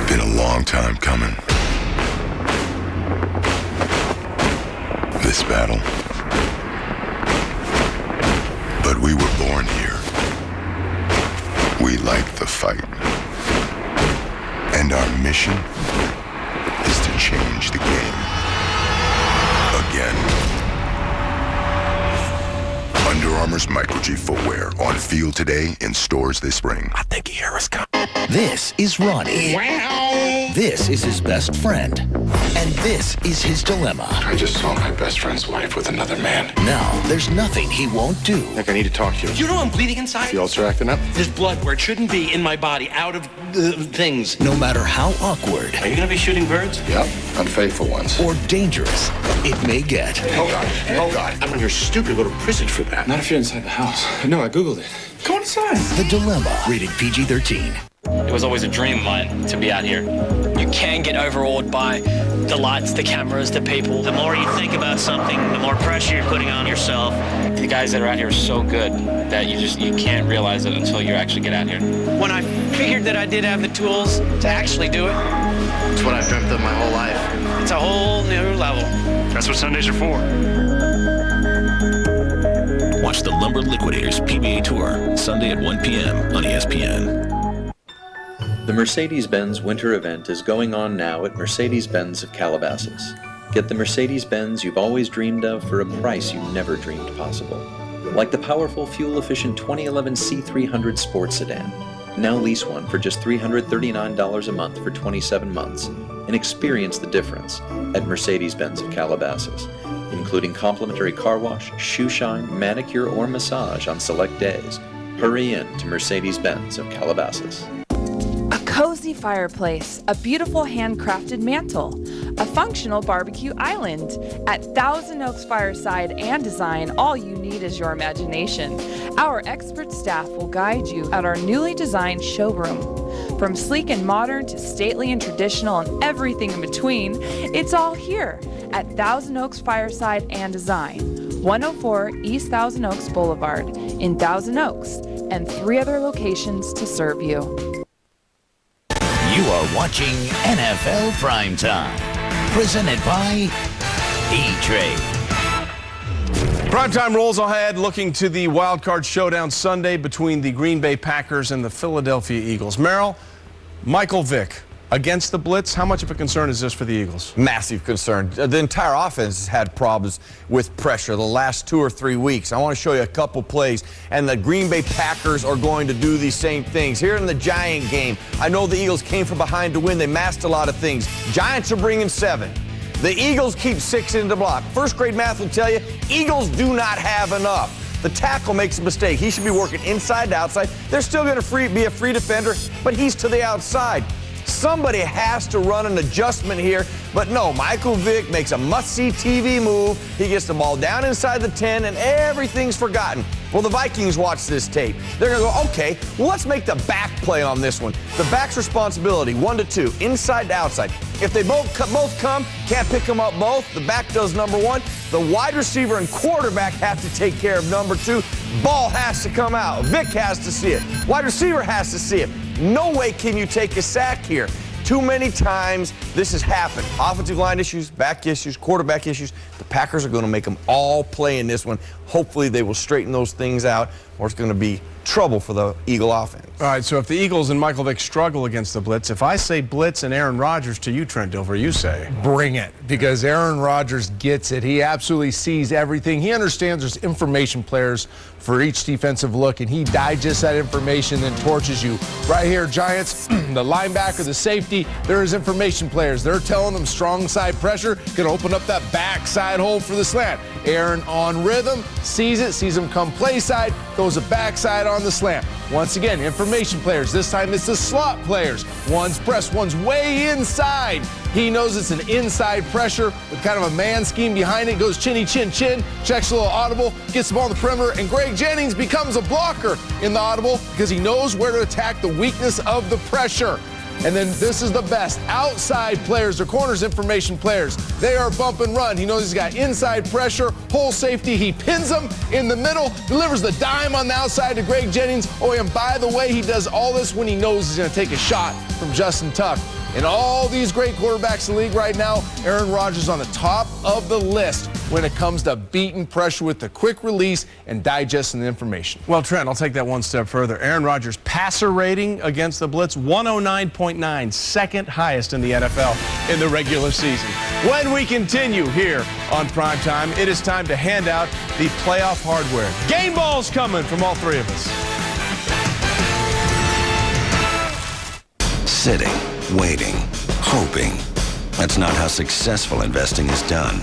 Been a long time coming. This battle. But we were born here. We like the fight. And our mission is to change the game. Again. Under Armour's Micro G footwear on field today, in stores this spring. I think you hear us coming. This is Ronnie. Wow. This is his best friend. And this is his dilemma. I just saw my best friend's wife with another man. Now, there's nothing he won't do. Nick, I need to talk to you. You know I'm bleeding inside? The ulcer acting up? There's blood where it shouldn't be in my body, out of things. No matter how awkward. Are you going to be shooting birds? Yep, unfaithful ones. Or dangerous it may get. Oh, God. Oh, God. I'm in your stupid little prison for that. Not if you're inside the house. No, I Googled it. Go inside. The Dilemma, rated PG-13. It was always a dream of mine to be out here. You can get overawed by the lights, the cameras, the people. The more you think about something, the more pressure you're putting on yourself. The guys that are out here are so good that you can't realize it until you actually get out here. When I figured that I did have the tools to actually do it, It's what I've dreamt of my whole life. it's a whole new level. That's what Sundays are for. Watch the Lumber Liquidators PBA Tour, Sunday at 1 p.m. on ESPN. The Mercedes-Benz Winter Event is going on now at Mercedes-Benz of Calabasas. Get the Mercedes-Benz you've always dreamed of for a price you never dreamed possible. Like the powerful, fuel-efficient 2011 C300 Sports Sedan. Now lease one for just $339 a month for 27 months and experience the difference at Mercedes-Benz of Calabasas, including complimentary car wash, shoe shine, manicure, or massage on select days. Hurry in to Mercedes-Benz of Calabasas. A cozy fireplace, a beautiful handcrafted mantle, a functional barbecue island. At Thousand Oaks Fireside and Design, all you need is your imagination. Our expert staff will guide you at our newly designed showroom. From sleek and modern to stately and traditional and everything in between, it's all here at Thousand Oaks Fireside and Design, 104 East Thousand Oaks Boulevard in Thousand Oaks, and 3 other locations to serve you. You are watching NFL Primetime, presented by E-Trade. Primetime rolls ahead, looking to the wild card showdown Sunday between the Green Bay Packers and the Philadelphia Eagles. Merrill, Michael Vick against the blitz. How much of a concern is this for the Eagles? Massive concern. The entire offense has had problems with pressure the last 2 or 3 weeks. I want to show you a couple plays, and the Green Bay Packers are going to do these same things. Here in the Giant game, I know the Eagles came from behind to win. They masked a lot of things. Giants are bringing 7. The Eagles keep 6 in the block. First grade math will tell you, Eagles do not have enough. The tackle makes a mistake. He should be working inside to outside. They're still going to be a free defender, but he's to the outside. Somebody has to run an adjustment here, but no, Michael Vick makes a must-see TV move. He gets the ball down inside the 10, and everything's forgotten. Well, the Vikings watch this tape. They're going to go, okay, well, let's make the back play on this one. The back's responsibility, 1 to 2, inside to outside. If they both come, can't pick them up both. The back does number 1. The wide receiver and quarterback have to take care of number 2. Ball has to come out. Vick has to see it. Wide receiver has to see it. No way can you take a sack here. Too many times this has happened. Offensive line issues, back issues, quarterback issues. The Packers are going to make them all play in this one. Hopefully they will straighten those things out, or it's going to be trouble for the Eagle offense. All right, so if the Eagles and Michael Vick struggle against the blitz, if I say blitz and Aaron Rodgers to you, Trent Dilfer, you say? Bring it, because Aaron Rodgers gets it. He absolutely sees everything. He understands there's information players for each defensive look, and he digests that information and then torches you. Right here, Giants, the linebacker, the safety, there is information players. They're telling them strong side pressure can open up that backside hole for the slant. Aaron on rhythm, sees it, sees him come play side, throws a backside on the slant. Once again, information players. This time it's the slot players. One's press, one's way inside. He knows it's an inside pressure with kind of a man scheme behind it. Goes chinny, chin, chin, checks a little audible, gets the ball on the perimeter, and Greg Jennings becomes a blocker in the audible because he knows where to attack the weakness of the pressure. And then this is the best. Outside players, or corners information players, they are bump and run. He knows he's got inside pressure, hole safety. He pins them in the middle, delivers the dime on the outside to Greg Jennings. Oh, and by the way, he does all this when he knows he's going to take a shot from Justin Tuck. And all these great quarterbacks in the league right now, Aaron Rodgers on the top of the list when it comes to beating pressure with the quick release and digesting the information. Well, Trent, I'll take that one step further. Aaron Rodgers' passer rating against the blitz, 109.9, second highest in the NFL in the regular season. When we continue here on Primetime, it is time to hand out the playoff hardware. Game balls coming from all three of us. Sitting, waiting, hoping. That's not how successful investing is done.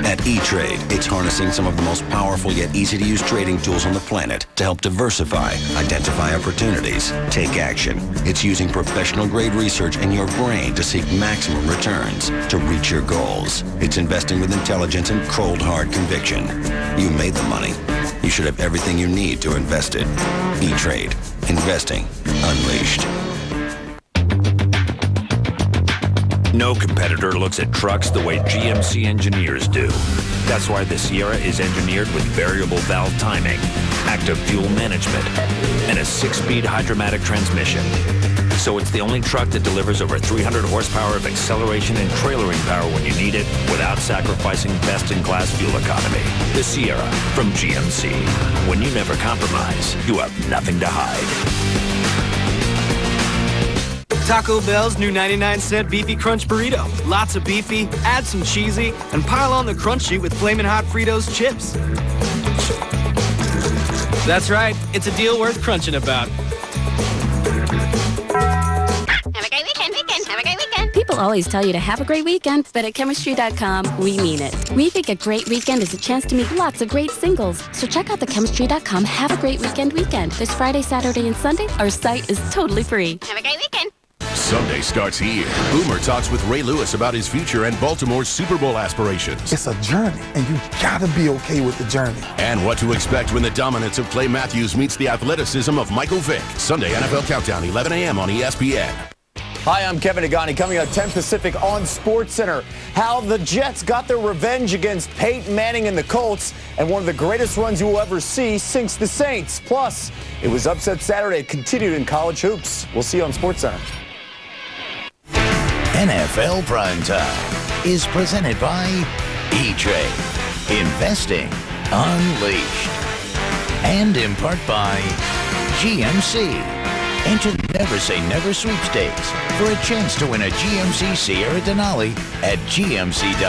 At E-Trade, it's harnessing some of the most powerful yet easy-to-use trading tools on the planet to help diversify, identify opportunities, take action. It's using professional-grade research and your brain to seek maximum returns to reach your goals. It's investing with intelligence and cold, hard conviction. You made the money. You should have everything you need to invest it. E-Trade. Investing unleashed. No competitor looks at trucks the way GMC engineers do. That's why the Sierra is engineered with variable valve timing, active fuel management, and a 6-speed hydromatic transmission. So it's the only truck that delivers over 300 horsepower of acceleration and trailering power when you need it without sacrificing best-in-class fuel economy. The Sierra from GMC. When you never compromise, you have nothing to hide. Taco Bell's new 99-cent Beefy Crunch Burrito. Lots of beefy, add some cheesy, and pile on the crunchy with Flamin' Hot Fritos chips. That's right, it's a deal worth crunching about. Have a great weekend. Have a great weekend. People always tell you to have a great weekend, but at Chemistry.com, we mean it. We think a great weekend is a chance to meet lots of great singles. So check out the Chemistry.com Have a Great Weekend this Friday, Saturday, and Sunday. Our site is totally free. Have a great weekend. Sunday starts here. Boomer talks with Ray Lewis about his future and Baltimore's Super Bowl aspirations. It's a journey, and you gotta be okay with the journey. And what to expect when the dominance of Clay Matthews meets the athleticism of Michael Vick. Sunday NFL Countdown, 11 a.m. on ESPN. Hi, I'm Kevin Agani, coming up 10 Pacific on SportsCenter. How the Jets got their revenge against Peyton Manning and the Colts, and one of the greatest runs you will ever see sinks the Saints. Plus, it was Upset Saturday, continued in college hoops. We'll see you on SportsCenter. NFL Primetime is presented by E-Trade, Investing Unleashed, and in part by GMC. Enter the Never Say Never sweepstakes for a chance to win a GMC Sierra Denali at gmc.com/NFL.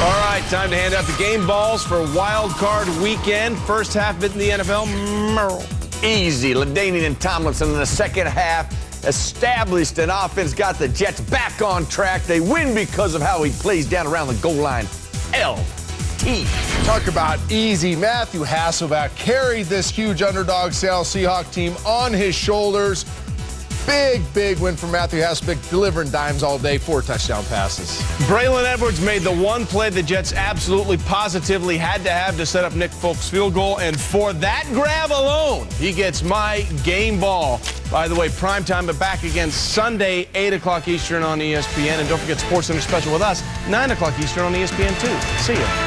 All right, time to hand out the game balls for Wild Card Weekend. First half bit in the NFL, Merrill. Easy. LaDainian and Tomlinson in the second half. established an offense, got the Jets back on track. They win because of how he plays down around the goal line. LT. Talk about easy. Matthew Hasselbeck carried this huge underdog Seattle Seahawks team on his shoulders. Big win for Matthew Hasselbeck, delivering dimes all day, 4 touchdown passes. Braylon Edwards made the one play the Jets absolutely positively had to have to set up Nick Folk's field goal, and for that grab alone, he gets my game ball. By the way, Primetime, but back again Sunday, 8 o'clock Eastern on ESPN, and don't forget SportsCenter Special with us, 9 o'clock Eastern on ESPN 2. See ya.